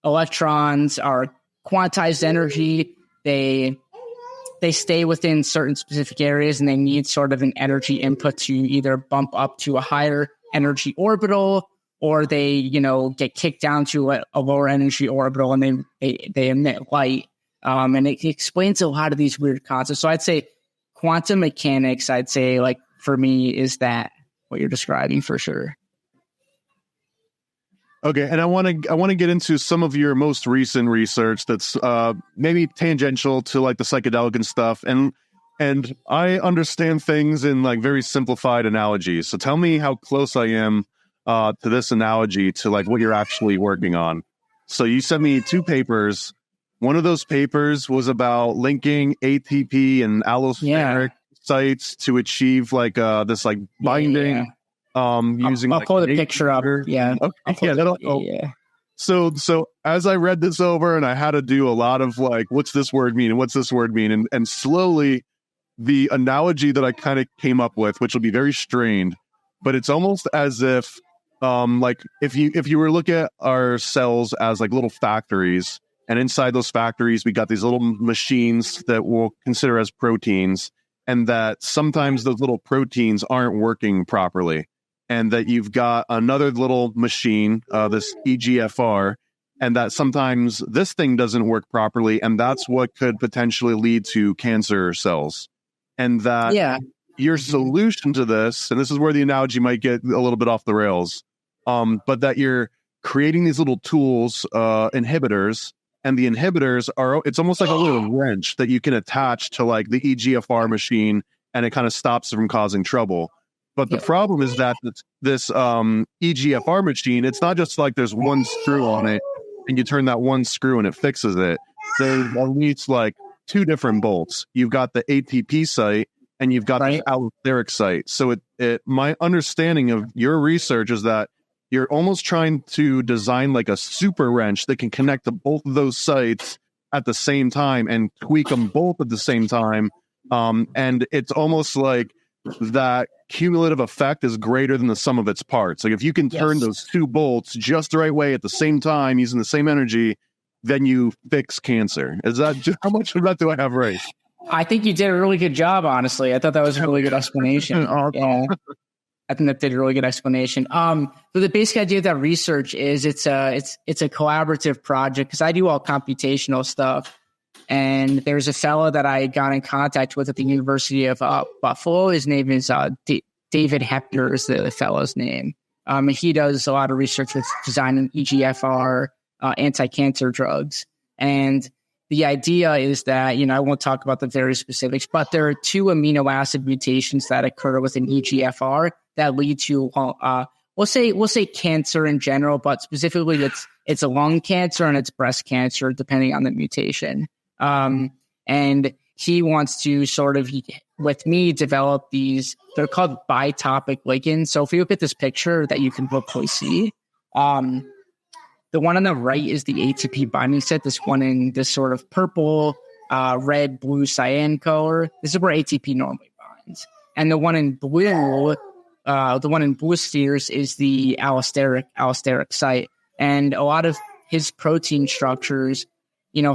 electrons are quantized energy. They stay within certain specific areas and they need sort of an energy input to either bump up to a higher energy orbital or they, get kicked down to a lower energy orbital and they emit light. And it explains a lot of these weird concepts. So I'd say quantum mechanics, like for me, is that what you're describing for sure. Okay, and I want to get into some of your most recent research that's maybe tangential to like the psychedelic and stuff, and I understand things in like very simplified analogies. So tell me how close I am to this analogy to like what you're actually working on. So you sent me 2 papers. One of those papers was about linking ATP and allosteric sites to achieve like this like binding. Yeah. Using I'll pull the picture up. Yeah. Okay. So as I read this over and I had to do a lot of like, what's this word mean? And what's this word mean? And slowly the analogy that I kind of came up with, which will be very strained, but it's almost as if, like if you were to look at our cells as like little factories, and inside those factories, we got these little machines that we'll consider as proteins, and that sometimes those little proteins aren't working properly. And that you've got another little machine, this EGFR, and that sometimes this thing doesn't work properly, and that's what could potentially lead to cancer cells. And that your solution to this, and this is where the analogy might get a little bit off the rails, but that you're creating these little tools, inhibitors, and the inhibitors it's almost like a little wrench that you can attach to like the EGFR machine, and it kind of stops it from causing trouble. But the problem is that this EGFR machine, it's not just like there's one screw on it and you turn that one screw and it fixes it. There's at least like 2 different bolts. You've got the ATP site and you've got this allosteric site. So my understanding of your research is that you're almost trying to design like a super wrench that can connect to both of those sites at the same time and tweak them both at the same time. And it's almost like that cumulative effect is greater than the sum of its parts. Like if you can turn those two bolts just the right way at the same time using the same energy, then you fix cancer. Is that how much of that do I have right? I think you did a really good job, honestly. I thought that was a really good explanation. Yeah. I think that did a really good explanation. So the basic idea of that research is it's a collaborative project because I do all computational stuff. And there's a fellow that I got in contact with at the University of Buffalo. His name is David Hepner is the fellow's name. And he does a lot of research with designing EGFR anti-cancer drugs. And the idea is that, I won't talk about the very specifics, but there are 2 amino acid mutations that occur within EGFR that lead to, we'll say cancer in general, but specifically it's a lung cancer and it's breast cancer, depending on the mutation. And he wants to sort of, with me, develop these, they're called bitopic ligands. So if you look at this picture that you can hopefully see, the one on the right is the ATP binding site, this one in this sort of purple, red, blue, cyan color. This is where ATP normally binds. And the one in blue, spheres is the allosteric site. And a lot of his protein structures,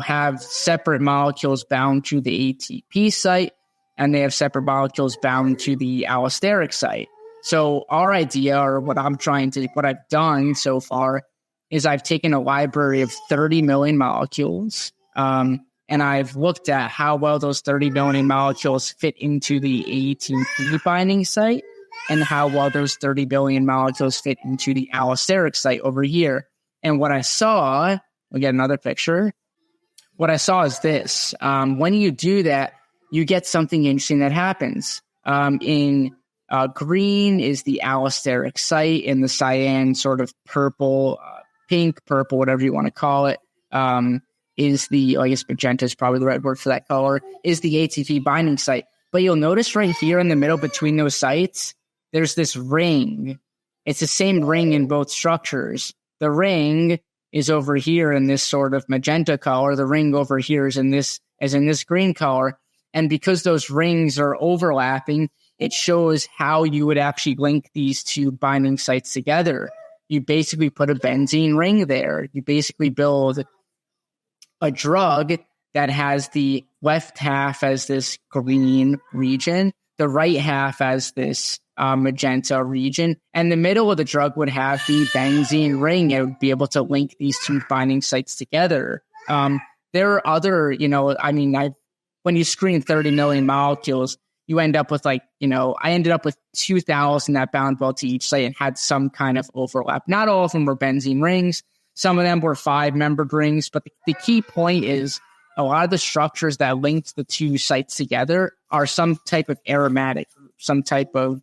have separate molecules bound to the ATP site, and they have separate molecules bound to the allosteric site. So our idea, or what I've done so far, is I've taken a library of 30 million molecules, and I've looked at how well those 30 million molecules fit into the ATP binding site, and how well those 30 billion molecules fit into the allosteric site over here. And what I saw, we'll get another picture. What I saw is this. When you do that, you get something interesting that happens. In green is the allosteric site, and the cyan, sort of purple, pink, purple, whatever you want to call it, is the, I guess magenta is probably the right word for that color, is the ATP binding site. But you'll notice right here in the middle between those sites, there's this ring. It's the same ring in both structures. The ring is over here in this sort of magenta color. The ring over here is in this green color. And because those rings are overlapping, it shows how you would actually link these 2 binding sites together. You basically put a benzene ring there. You basically build a drug that has the left half as this green region, the right half as this magenta region, and the middle of the drug would have the benzene ring. It would be able to link these 2 binding sites together. There are other, when you screen 30 million molecules, you end up with I ended up with 2,000 that bound well to each site and had some kind of overlap. Not all of them were benzene rings. Some of them were 5-membered rings. But the key point is a lot of the structures that linked the 2 sites together are some type of aromatic, some type of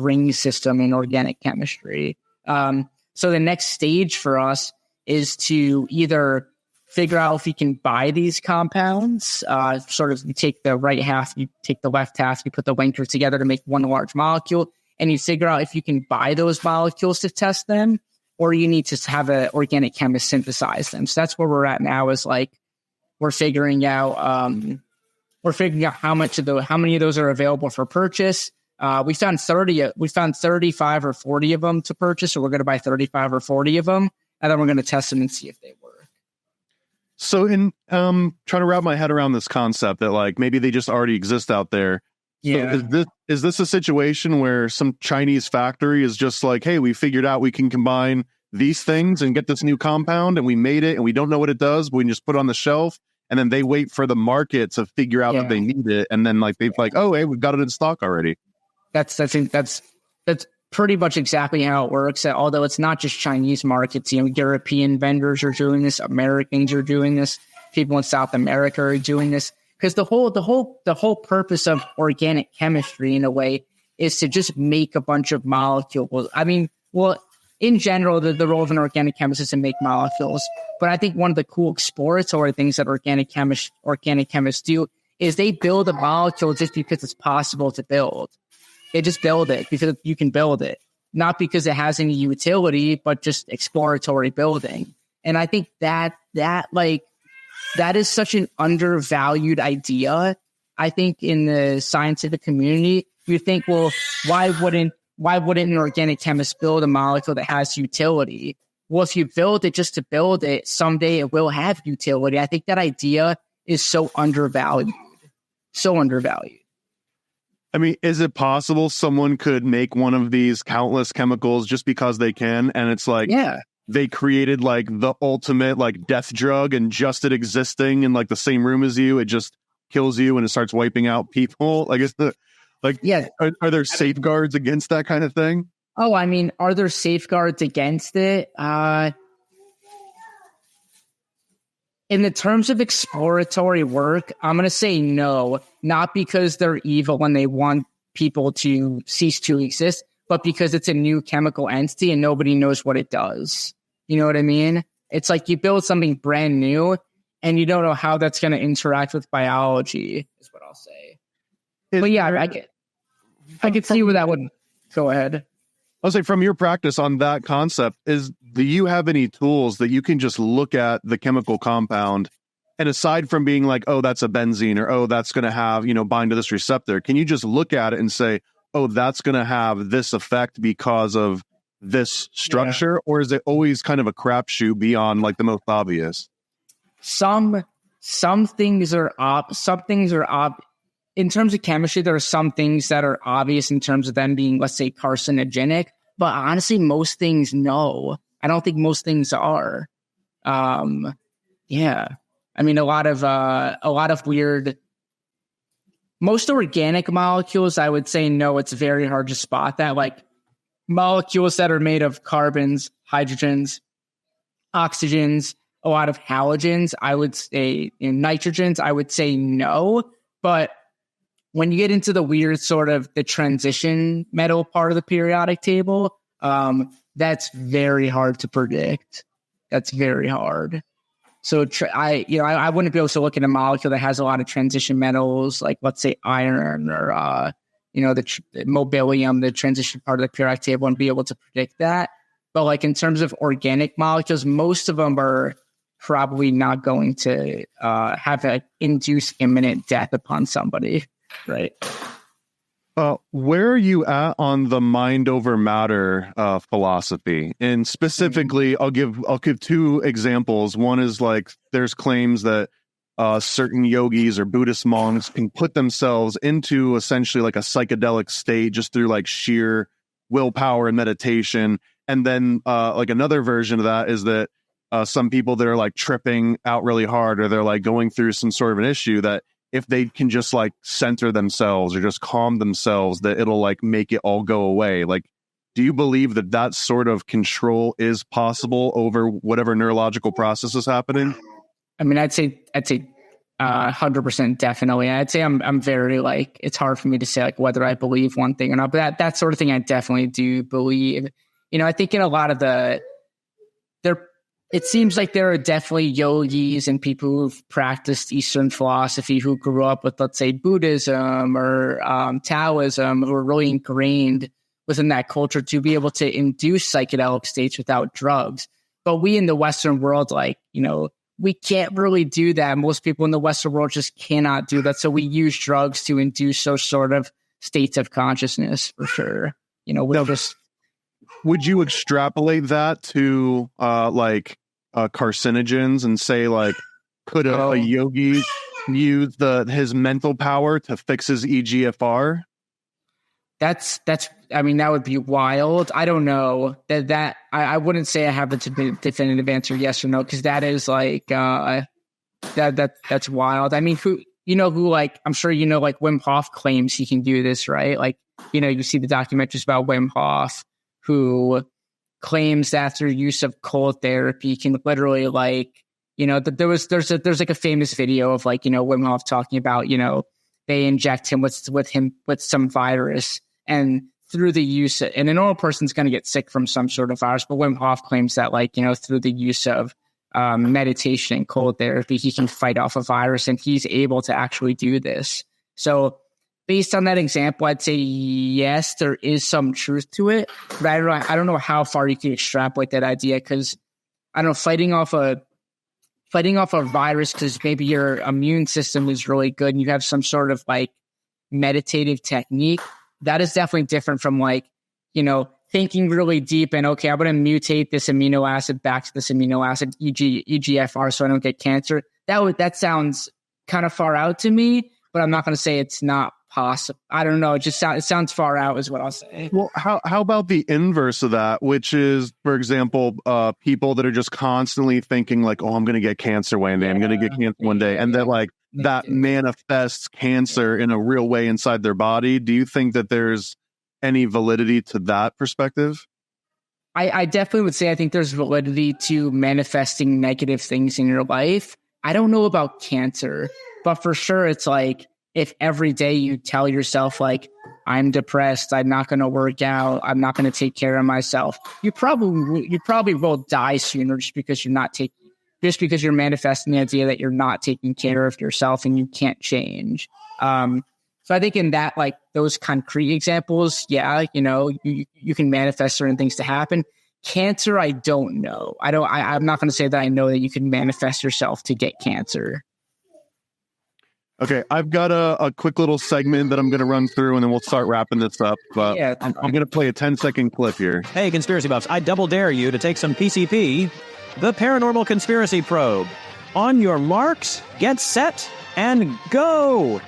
ring system in organic chemistry. So the next stage for us is to either figure out if you can buy these compounds, sort of you take the right half, you take the left half, you put the linkers together to make one large molecule, and you figure out if you can buy those molecules to test them, or you need to have an organic chemist synthesize them. So that's where we're at now, is we're figuring out how many of those are available for purchase. We found 35 or 40 of them to purchase, so we're going to buy 35 or 40 of them, and then we're going to test them and see if they work. So in trying to wrap my head around this concept that maybe they just already exist out there. Yeah. So is this a situation where some Chinese factory is just hey, we figured out we can combine these things and get this new compound, and we made it, and we don't know what it does, but we can just put it on the shelf, and then they wait for the market to figure out that they need it, and then oh, hey, we've got it in stock already. That's pretty much exactly how it works. Although it's not just Chinese markets, European vendors are doing this, Americans are doing this, people in South America are doing this. Because the whole purpose of organic chemistry, in a way, is to just make a bunch of molecules. In general, the role of an organic chemist is to make molecules. But I think one of the cool exploratory things that organic chemists do is they build a molecule just because it's possible to build. They just build it because you can build it, not because it has any utility, but just exploratory building. And I think that is such an undervalued idea. I think in the scientific community, you think, well, why wouldn't an organic chemist build a molecule that has utility? Well, if you build it just to build it, someday it will have utility. I think that idea is so undervalued. So undervalued. I mean, is it possible someone could make one of these countless chemicals just because they can? And it's like, they created like the ultimate like death drug, and just it existing in like the same room as you, it just kills you and it starts wiping out people. Like, are there safeguards against that kind of thing? Oh, I mean, are there safeguards against it? In the terms of exploratory work, I'm going to say no, not because they're evil and they want people to cease to exist, but because it's a new chemical entity and nobody knows what it does. You know what I mean? It's like you build something brand new and you don't know how that's going to interact with biology, is what I'll say. But yeah, I could see where that would go ahead. I'll say, from your practice on that concept, do you have any tools that you can just look at the chemical compound, and aside from being like, oh, that's a benzene, or oh, that's going to have, bind to this receptor, can you just look at it and say, oh, that's going to have this effect because of this structure? Yeah. Or is it always kind of a crapshoot beyond like the most obvious? Some things are in terms of chemistry, there are some things that are obvious in terms of them being, let's say, carcinogenic. But honestly, most things, no. I don't think most things are. Yeah. I mean, a lot of weird. Most organic molecules, I would say, no, it's very hard to spot that. Like molecules that are made of carbons, hydrogens, oxygens, a lot of halogens, I would say, nitrogens, I would say no. But when you get into the weird sort of the transition metal part of the periodic table, that's very hard to predict. That's very hard. So I wouldn't be able to look at a molecule that has a lot of transition metals, like let's say iron or the mobilium, the transition part of the periodic table, and be able to predict that. But like in terms of organic molecules, most of them are probably not going to have an induced imminent death upon somebody. Right. Where are you at on the mind over matter philosophy? And specifically, I'll give two examples. One is like there's claims that certain yogis or Buddhist monks can put themselves into essentially like a psychedelic state just through like sheer willpower and meditation. And then like another version of that is that some people that are like tripping out really hard, or they're like going through some sort of an issue, that if they can just like center themselves or just calm themselves, that it'll like make it all go away. Like, do you believe that that sort of control is possible over whatever neurological process is happening? I mean, I'd say 100% definitely. I'd say I'm very like, it's hard for me to say like whether I believe one thing or not, but that sort of thing I definitely do believe. I think in a lot of it seems like there are definitely yogis and people who've practiced Eastern philosophy who grew up with, let's say, Buddhism or Taoism, who are really ingrained within that culture to be able to induce psychedelic states without drugs. But we in the Western world, we can't really do that. Most people in the Western world just cannot do that. So we use drugs to induce those sort of states of consciousness, for sure. Would you extrapolate that to carcinogens and say like, could a yogi use his mental power to fix his EGFR? I mean, that would be wild. I don't know that I wouldn't say I have a definitive answer, yes or no, because that is like that's wild. I mean, who like, I'm sure like Wim Hof claims he can do this, right? Like, you see the documentaries about Wim Hof, who claims that through use of cold therapy can literally like, there's like a famous video of like, Wim Hof talking about, they inject him with some virus, and through the use and a normal person's going to get sick from some sort of virus, but Wim Hof claims that like, through the use of meditation and cold therapy, he can fight off a virus, and he's able to actually do this. So based on that example, I'd say yes, there is some truth to it, but I don't know how far you can extrapolate that idea, because I don't know, fighting off a virus because maybe your immune system is really good and you have some sort of like meditative technique, that is definitely different from like, thinking really deep and, okay, I'm going to mutate this amino acid back to this amino acid, e.g. EGFR, so I don't get cancer. That sounds kind of far out to me, but I'm not going to say it's not possible. I don't know. It sounds far out is what I'll say. Well, how about the inverse of that, which is, for example, people that are just constantly thinking like, oh, I'm going to get cancer one day. I'm going to get cancer one day. And that like that manifests cancer in a real way inside their body. Do you think that there's any validity to that perspective? I definitely would say I think there's validity to manifesting negative things in your life. I don't know about cancer, but for sure it's like, if every day you tell yourself like, I'm depressed, I'm not going to work out, I'm not going to take care of myself, you probably will die sooner just because you're manifesting the idea that you're not taking care of yourself and you can't change. So I think in that, like those concrete examples, yeah, you can manifest certain things to happen. Cancer, I don't know. I'm not going to say that I know that you can manifest yourself to get cancer. Okay, I've got a quick little segment that I'm going to run through, and then we'll start wrapping this up. But yeah, I'm going to play a 10-second clip here. Hey, conspiracy buffs, I double dare you to take some PCP, the Paranormal Conspiracy Probe. On your marks, get set, and go!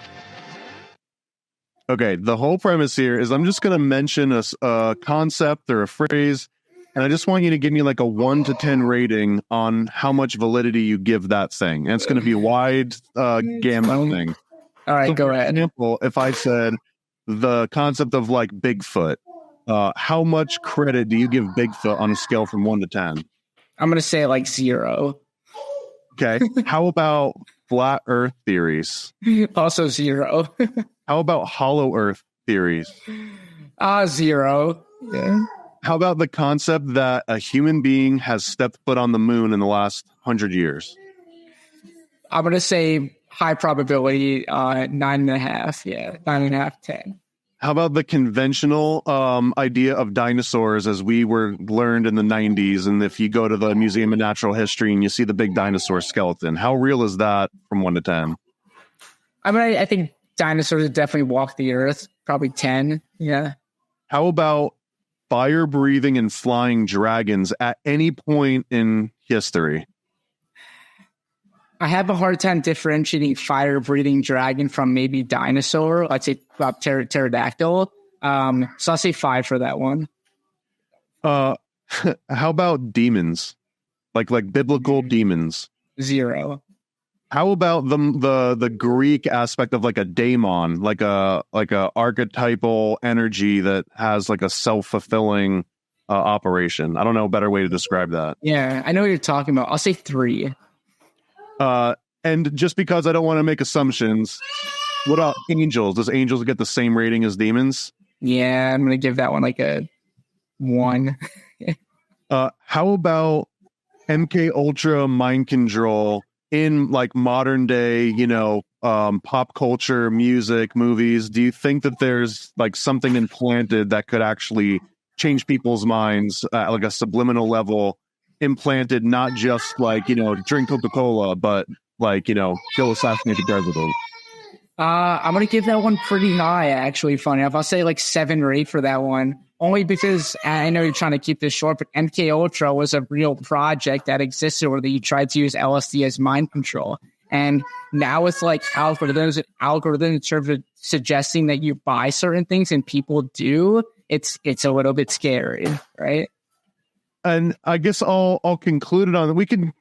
Okay, the whole premise here is I'm just going to mention a concept or a phrase, and I just want you to give me like a 1 to 10 rating on how much validity you give that thing. And it's going to be a wide gamut thing. All right, so go ahead. For example, if I said the concept of like Bigfoot, how much credit do you give Bigfoot on a scale from 1 to 10? I'm going to say like 0. Okay. How about flat Earth theories? Also 0. How about hollow Earth theories? 0. Yeah. How about the concept that a human being has stepped foot on the moon in the last 100 years? I'm going to say high probability, 9.5. Yeah, 9.5, 10. How about the conventional idea of dinosaurs as we were learned in the 90s? And if you go to the Museum of Natural History and you see the big dinosaur skeleton, how real is that from 1 to 10? I mean, I think dinosaurs definitely walked the earth, probably 10. Yeah. How about fire-breathing and flying dragons at any point in history? I have a hard time differentiating fire-breathing dragon from maybe dinosaur. I'd say pterodactyl. So I'll say 5 for that one. How about demons? Like biblical demons? 0. How about the Greek aspect of like a daemon, like a archetypal energy that has like a self-fulfilling operation? I don't know a better way to describe that. Yeah, I know what you're talking about. I'll say 3. And just because I don't want to make assumptions, what about angels? Does angels get the same rating as demons? Yeah, I'm going to give that one like a 1. How about MK Ultra mind control in like modern day, pop culture, music, movies? Do you think that there's like something implanted that could actually change people's minds at like a subliminal level, implanted, not just like, drink Coca-Cola, but like, kill, assassinate the president? I'm going to give that one pretty high, actually, funny enough. I'll say like 7 or 8 for that one. Only because I know you're trying to keep this short, but MK Ultra was a real project that existed where you tried to use LSD as mind control. And now it's like algorithms sort of suggesting that you buy certain things and people do. It's a little bit scary, right? And I guess I'll conclude it on we can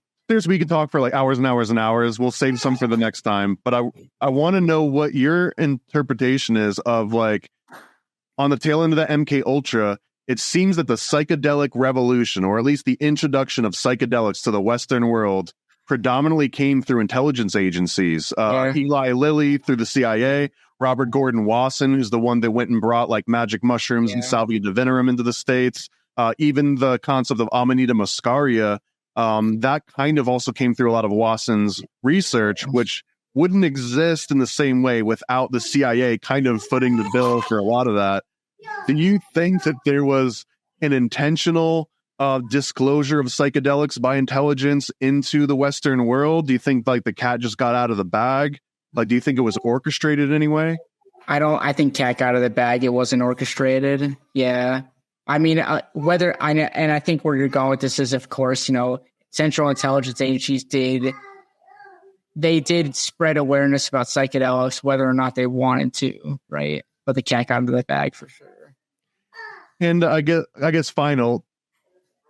talk for like hours and hours and hours. We'll save some for the next time. But I want to know what your interpretation is of like, on the tail end of the MK Ultra, it seems that the psychedelic revolution, or at least the introduction of psychedelics to the Western world, predominantly came through intelligence agencies. Eli Lilly through the CIA, Robert Gordon Wasson, who's the one that went and brought like magic mushrooms and salvia divinorum into the States. Even the concept of Amanita muscaria that kind of also came through a lot of Watson's research, which wouldn't exist in the same way without the CIA kind of footing the bill for a lot of that. Do you think that there was an intentional disclosure of psychedelics by intelligence into the Western world? Do you think like the cat just got out of the bag? Like, do you think it was orchestrated anyway? I think cat got out of the bag. It wasn't orchestrated. Yeah. I mean, I think where you're going with this is, of course, Central Intelligence Agencies did spread awareness about psychedelics, whether or not they wanted to, right? But the cat got out of the bag for sure. And I guess final,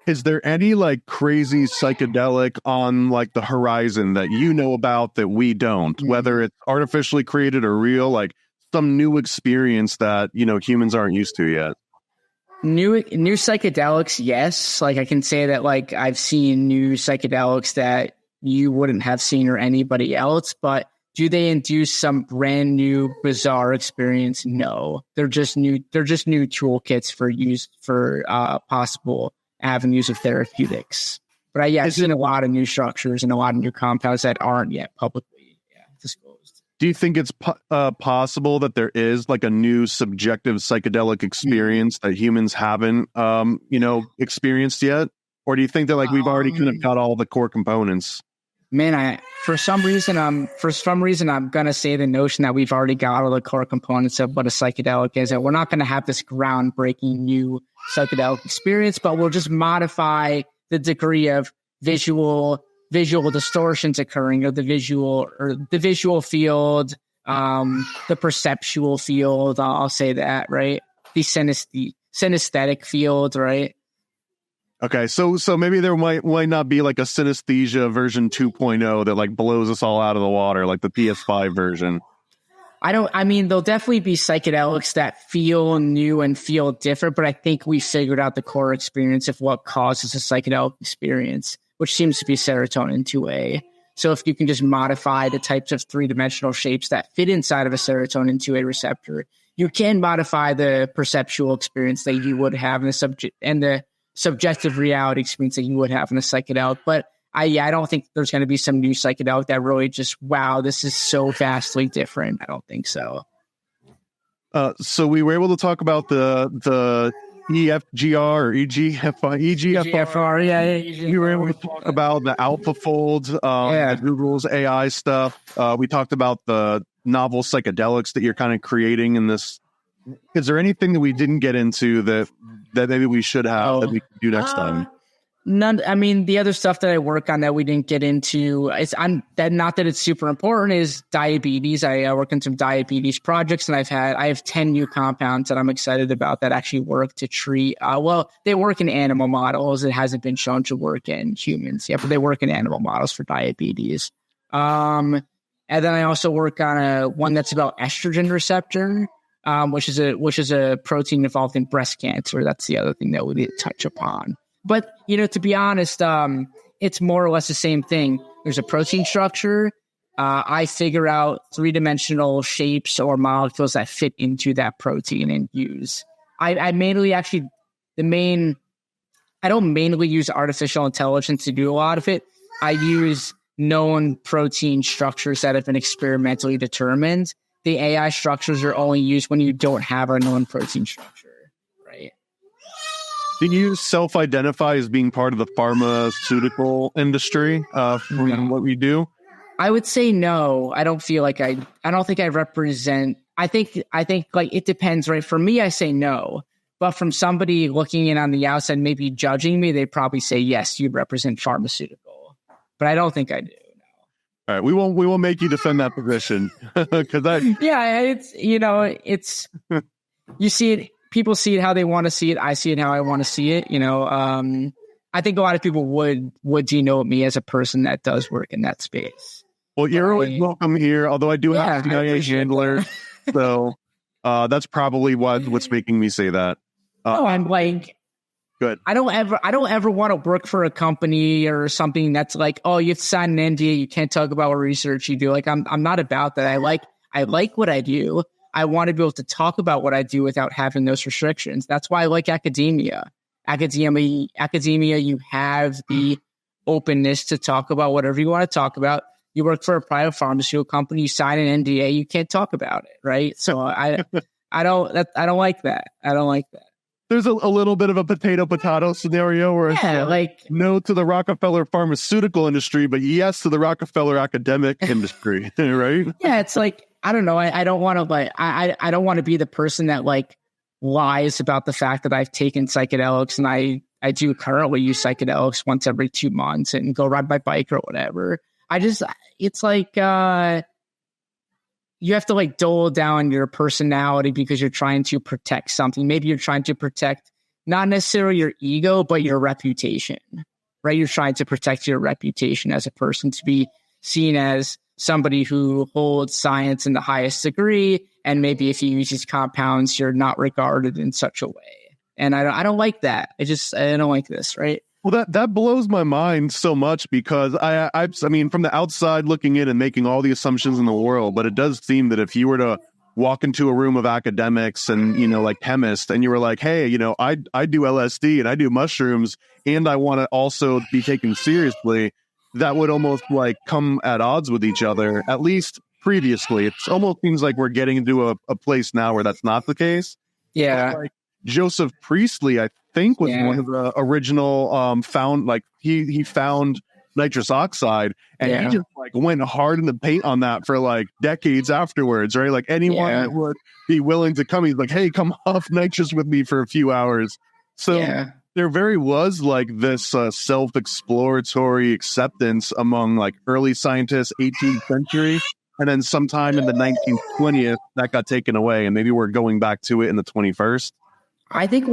is there any like crazy psychedelic on like the horizon that you know about that we don't, whether it's artificially created or real, like some new experience that, humans aren't used to yet? New psychedelics, yes. Like I can say that like I've seen new psychedelics that you wouldn't have seen or anybody else, but do they induce some brand new bizarre experience? No. They're just new toolkits for use for possible avenues of therapeutics. But I've seen a lot of new structures and a lot of new compounds that aren't yet publicly disclosed. Do you think it's possible that there is like a new subjective psychedelic experience that humans haven't, experienced yet? Or do you think that like we've already kind of got all the core components? Man, for some reason, I'm gonna say the notion that we've already got all the core components of what a psychedelic is. That we're not gonna have this groundbreaking new psychedelic experience, but we'll just modify the degree of visual distortions occurring, or the visual field, the perceptual field. I'll say that, right? The synesthetic field, right? Okay, so maybe there might not be like a synesthesia version 2.0 that like blows us all out of the water, like the PS5 version. There'll definitely be psychedelics that feel new and feel different, but I think we figured out the core experience of what causes a psychedelic experience, which seems to be serotonin 2A. So if you can just modify the types of three-dimensional shapes that fit inside of a serotonin 2A receptor, you can modify the perceptual experience that you would have in the subjective reality experience that you would have in a psychedelic. But I don't think there's going to be some new psychedelic that really just, wow, this is so vastly different. I don't think so. So we were able to talk about the EFGR or EGFR. Yeah. We were able to talk about the AlphaFold, Google's AI stuff. We talked about the novel psychedelics that you're kind of creating in this. Is there anything that we didn't get into that maybe we should have that we could do next time? None. I mean, the other stuff that I work on that we didn't get into, not that it's super important, is diabetes. I work on some diabetes projects, and I have 10 new compounds that I'm excited about that actually work to treat. They work in animal models. It hasn't been shown to work in humans yet, but they work in animal models for diabetes. And then I also work on one that's about estrogen receptor. Which is a protein involved in breast cancer. That's the other thing that we need to touch upon. But, to be honest, it's more or less the same thing. There's a protein structure. I figure out three-dimensional shapes or molecules that fit into that protein and use. I don't mainly use artificial intelligence to do a lot of it. I use known protein structures that have been experimentally determined. The AI structures are only used when you don't have a known protein structure, right? Do you self-identify as being part of the pharmaceutical industry from what we do? I would say no. I don't feel like I don't think I represent. I think like it depends, right? For me, I say no. But from somebody looking in on the outside, maybe judging me, they probably say yes, you represent pharmaceutical. But I don't think I do. All right, we won't make you defend that position because it's you see it. People see it how they want to see it. I see it how I want to see it. I think a lot of people would denote me as a person that does work in that space. Well, you're always welcome here. Although I do have a CIA handler, so that's probably what's making me say that. I'm like. Good. I don't ever want to work for a company or something that's like, oh, you have to sign an NDA. You can't talk about what research you do. Like, I'm not about that. I like what I do. I want to be able to talk about what I do without having those restrictions. That's why I like academia. Academia, you have the openness to talk about whatever you want to talk about. You work for a private pharmaceutical company, you sign an NDA, you can't talk about it, right? So I don't like that. I don't like that. There's a little bit of a potato scenario where it's like no to the Rockefeller pharmaceutical industry, but yes to the Rockefeller academic industry, right? Yeah, it's like, I don't know. I don't want to I don't want to be the person that like lies about the fact that I've taken psychedelics, and I do currently use psychedelics once every 2 months and go ride my bike or whatever. It's like, you have to like dole down your personality because you're trying to protect something. Maybe you're trying to protect not necessarily your ego, but your reputation, right? You're trying to protect your reputation as a person, to be seen as somebody who holds science in the highest degree. And maybe if you use these compounds, you're not regarded in such a way. And I don't like that. I don't like this, right? Well, that blows my mind so much, because I mean, from the outside looking in and making all the assumptions in the world, but it does seem that if you were to walk into a room of academics and, like chemists, and you were like, hey, I do LSD and I do mushrooms and I want to also be taken seriously, that would almost like come at odds with each other, at least previously. It almost seems like we're getting into a place now where that's not the case. Yeah. Like Joseph Priestley, I think, was one of the original found, like he found nitrous oxide, and he just like went hard in the paint on that for like decades afterwards, right? Like anyone that would be willing to come, he's like, hey, come off nitrous with me for a few hours. So there very was like this self-exploratory acceptance among like early scientists, 18th century, and then sometime in the 1920th that got taken away, and maybe we're going back to it in the 21st. I think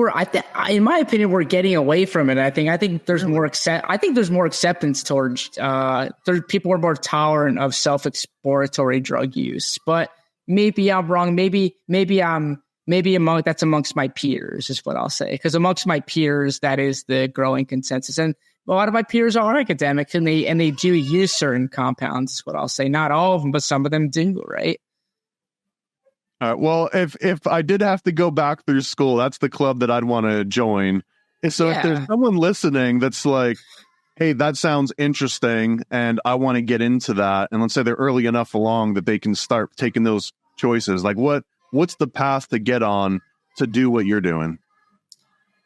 in my opinion, we're getting away from it. I think there's more acceptance towards, people are more tolerant of self-exploratory drug use, but maybe I'm wrong. Maybe that's amongst my peers is what I'll say. Because amongst my peers, that is the growing consensus. And a lot of my peers are academics, and they do use certain compounds is what I'll say. Not all of them, but some of them do, right? Well, if I did have to go back through school, that's the club that I'd want to join. And so if there's someone listening that's like, hey, that sounds interesting and I want to get into that, and let's say they're early enough along that they can start taking those choices, like what's the path to get on to do what you're doing?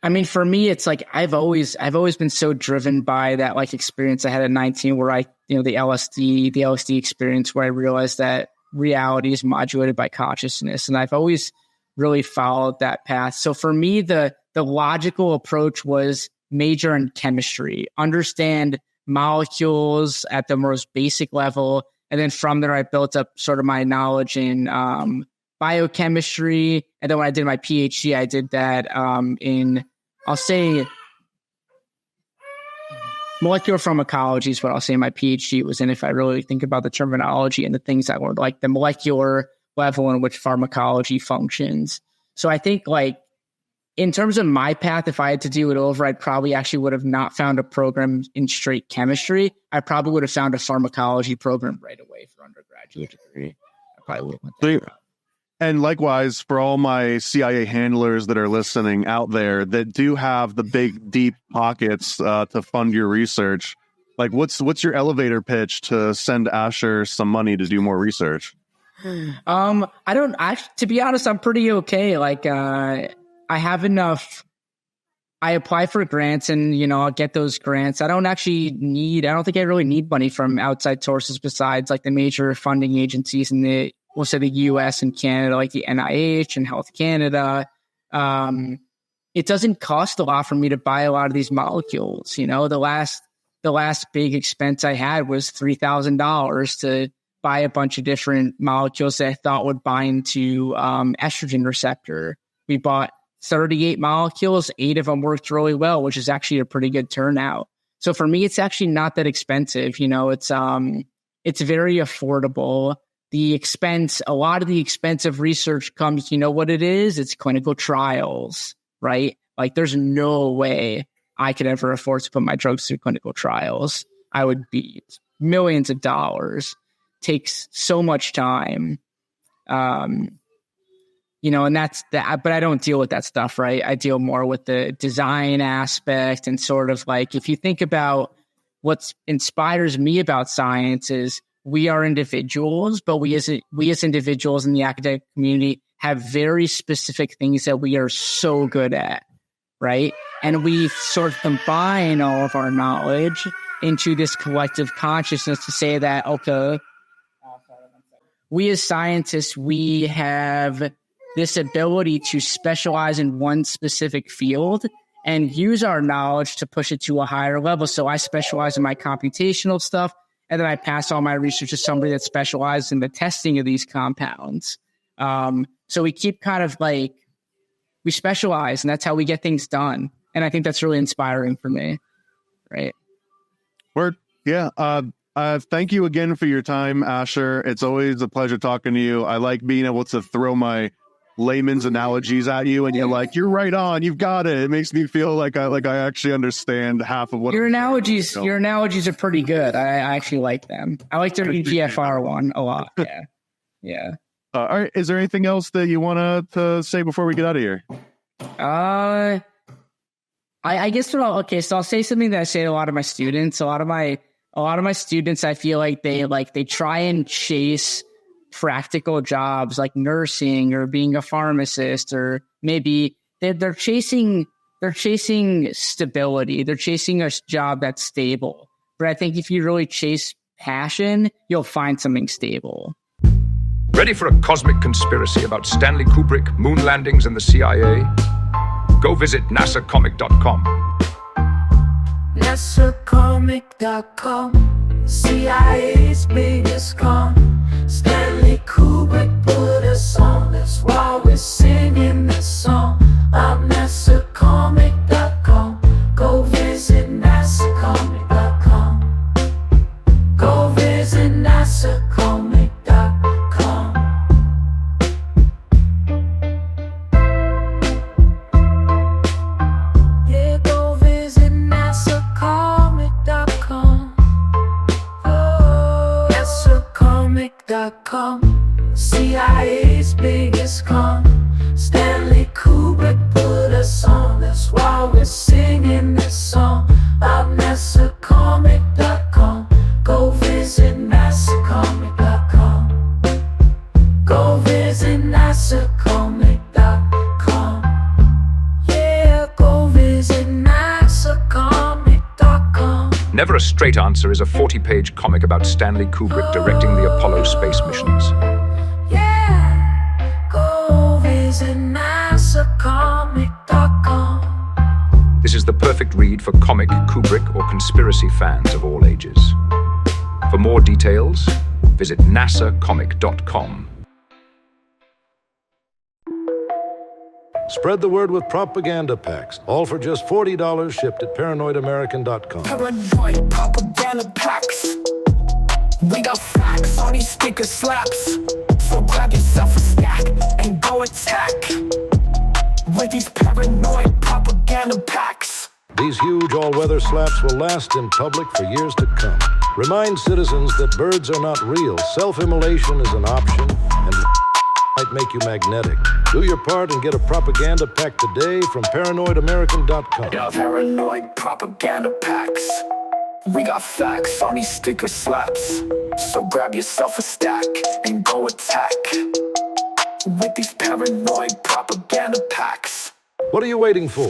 I mean, for me, it's like I've always been so driven by that like experience I had at 19, where the LSD experience, where I realized that reality is modulated by consciousness. And I've always really followed that path. So for me, the logical approach was major in chemistry, understand molecules at the most basic level. And then from there, I built up sort of my knowledge in biochemistry. And then when I did my PhD, I did that in, I'll say, molecular pharmacology is what I'll say my PhD was in, if I really think about the terminology and the things that were like the molecular level in which pharmacology functions. So I think like in terms of my path, if I had to do it over, I'd probably actually would have not found a program in straight chemistry. I probably would have found a pharmacology program right away for undergraduate degree. I probably would have went that route. And likewise, for all my CIA handlers that are listening out there that do have the big, deep pockets to fund your research, like what's your elevator pitch to send Asher some money to do more research? To be honest, I'm pretty okay. Like, I have enough. I apply for grants and, I'll get those grants. I don't think I really need money from outside sources besides like the major funding agencies in we'll say the US and Canada, like the NIH and Health Canada. It doesn't cost a lot for me to buy a lot of these molecules. The last big expense I had was $3,000 to buy a bunch of different molecules that I thought would bind to estrogen receptor. We bought 38 molecules, 8 of them worked really well, which is actually a pretty good turnout. So for me, it's actually not that expensive. It's very affordable. A lot of the expensive research comes, what it is? It's clinical trials, right? Like there's no way I could ever afford to put my drugs through clinical trials. I would be millions of dollars, takes so much time. And that's that, but I don't deal with that stuff, right? I deal more with the design aspect and sort of like, if you think about what inspires me about science is we are individuals, but we as individuals in the academic community have very specific things that we are so good at, right? And we sort of combine all of our knowledge into this collective consciousness to say that, okay, we as scientists, we have this ability to specialize in one specific field and use our knowledge to push it to a higher level. So I specialize in my computational stuff, and then I pass all my research to somebody that specializes in the testing of these compounds. So we keep kind of like, we specialize, and that's how we get things done. And I think that's really inspiring for me, right? Word. Yeah. Thank you again for your time, Asher. It's always a pleasure talking to you. I like being able to throw my layman's analogies at you, and you're like, you're right on, you've got it. It makes me feel like I actually understand half of what your analogies are pretty good. I actually like them. I like their EGFR one a lot. Yeah. All right, is there anything else that you want to say before we get out of here? I guess so I'll say something that I say to a lot of my students. A lot of my students, I feel like they try and chase practical jobs like nursing or being a pharmacist, or maybe they're chasing stability. They're chasing a job that's stable. But I think if you really chase passion, you'll find something stable. Ready for a cosmic conspiracy about Stanley Kubrick, moon landings, and the CIA? Go visit nasacomic.com. nasacomic.com, CIA's biggest con. Stanley Kubrick put us on, that's why we're singing this song. I'm nasacomic.com. Go visit nasacomic.com. Go visit nasacomic.com. Yeah, go visit nasacomic.com. Oh, nasacomic.com, CIA's biggest con. Stanley Kubrick put us on, that's why we're singing this song. I'm nasacomic.com. Go visit nasacomic.com. Go visit nasacomic.com. Yeah, go visit nasacomic.com. Never a Straight Answer is a 40-page comic about Stanley Kubrick directing the Apollo space missions. Yeah, go visit nasacomic.com. This is the perfect read for comic, Kubrick, or conspiracy fans of all ages. For more details, visit nasacomic.com. Spread the word with propaganda packs, all for just $40 shipped at paranoidamerican.com. Paranoid propaganda packs. We got facts on these sticker slaps. So grab yourself a stack and go attack with these paranoid propaganda packs. These huge all-weather slaps will last in public for years to come. Remind citizens that birds are not real. Self-immolation is an option, and might make you magnetic. Do your part and get a propaganda pack today from paranoidamerican.com. Yeah, paranoid propaganda packs. We got facts on these sticker slaps. So grab yourself a stack and go attack with these paranoid propaganda packs. What are you waiting for?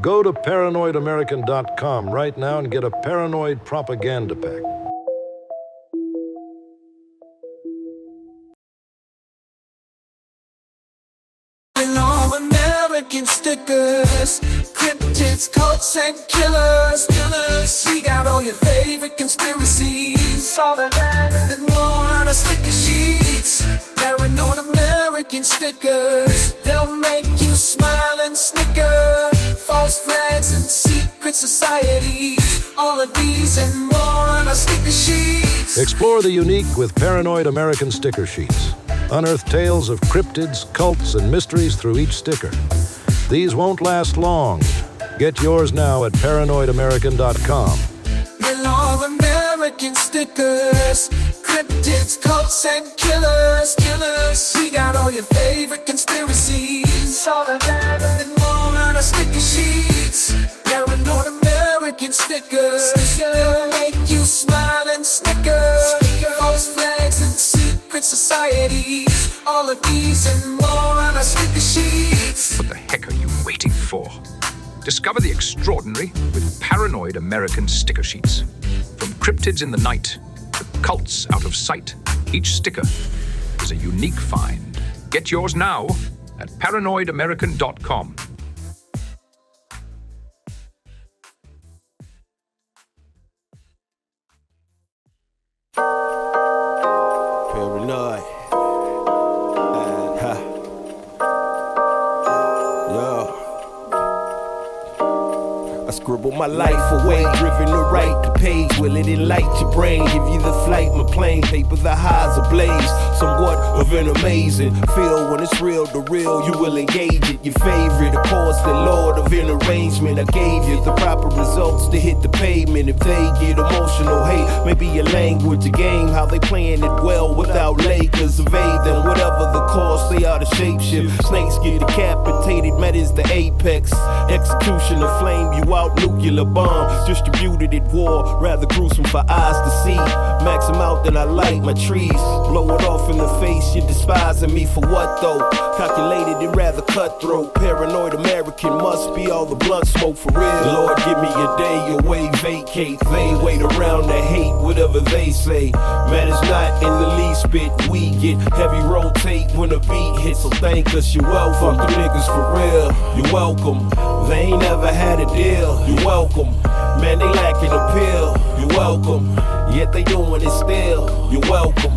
Go to paranoidamerican.com right now and get a paranoid propaganda pack. American stickers, cryptids, cults, and killers. We got all your favorite conspiracies, all of that and more on our sticker sheets. Paranoid American stickers, they'll make you smile and snicker. False flags and secret societies, all of these and more on our sticker sheets. Explore the unique with Paranoid American sticker sheets. Unearth tales of cryptids, cults, and mysteries through each sticker. These won't last long. Get yours now at paranoidamerican.com. All American stickers, cryptids, cults, and killers. We got all your favorite conspiracies, all of that and more on our sticker sheets. Paranoid American stickers. Yetis, all of these and more on our sticker sheets. What the heck are you waiting for? Discover the extraordinary with Paranoid American sticker sheets. From cryptids in the night to cults out of sight, each sticker is a unique find. Get yours now at paranoidamerican.com. Paranoid. Yo. I scribble my life away, driven to write the page. Will it enlighten your brain? Give you the flight, my plane, paper the highs ablaze. Somewhat of an amazing feel when it's real to real. You will engage it. Your favorite, of course, the Lord of an arrangement. I gave you the proper results to hit the pavement. If they get emotional, hey, maybe your language, a game, how they playing it well without Lakers. Evade them, whatever the cost, they are the shapeshift. Snakes get decapitated, met is the apex. Execution of flame you out, nuclear bomb distributed at war, rather gruesome for eyes to see. Max them out, then I light my trees. Blow it off in the face, you're despising me for what though? Calculated and rather cutthroat. Paranoid American must be all the blunt smoke for real. Lord, give me a day away, vacate. They wait around to hate whatever they say. Matters not in the least bit. We get heavy rotate when a beat hits, so thank us, you're welcome. Fuck the niggas for real, you're welcome. They ain't never had a deal, you're welcome. Man, they lacking appeal, you're welcome. Yet they doing it still, you're welcome.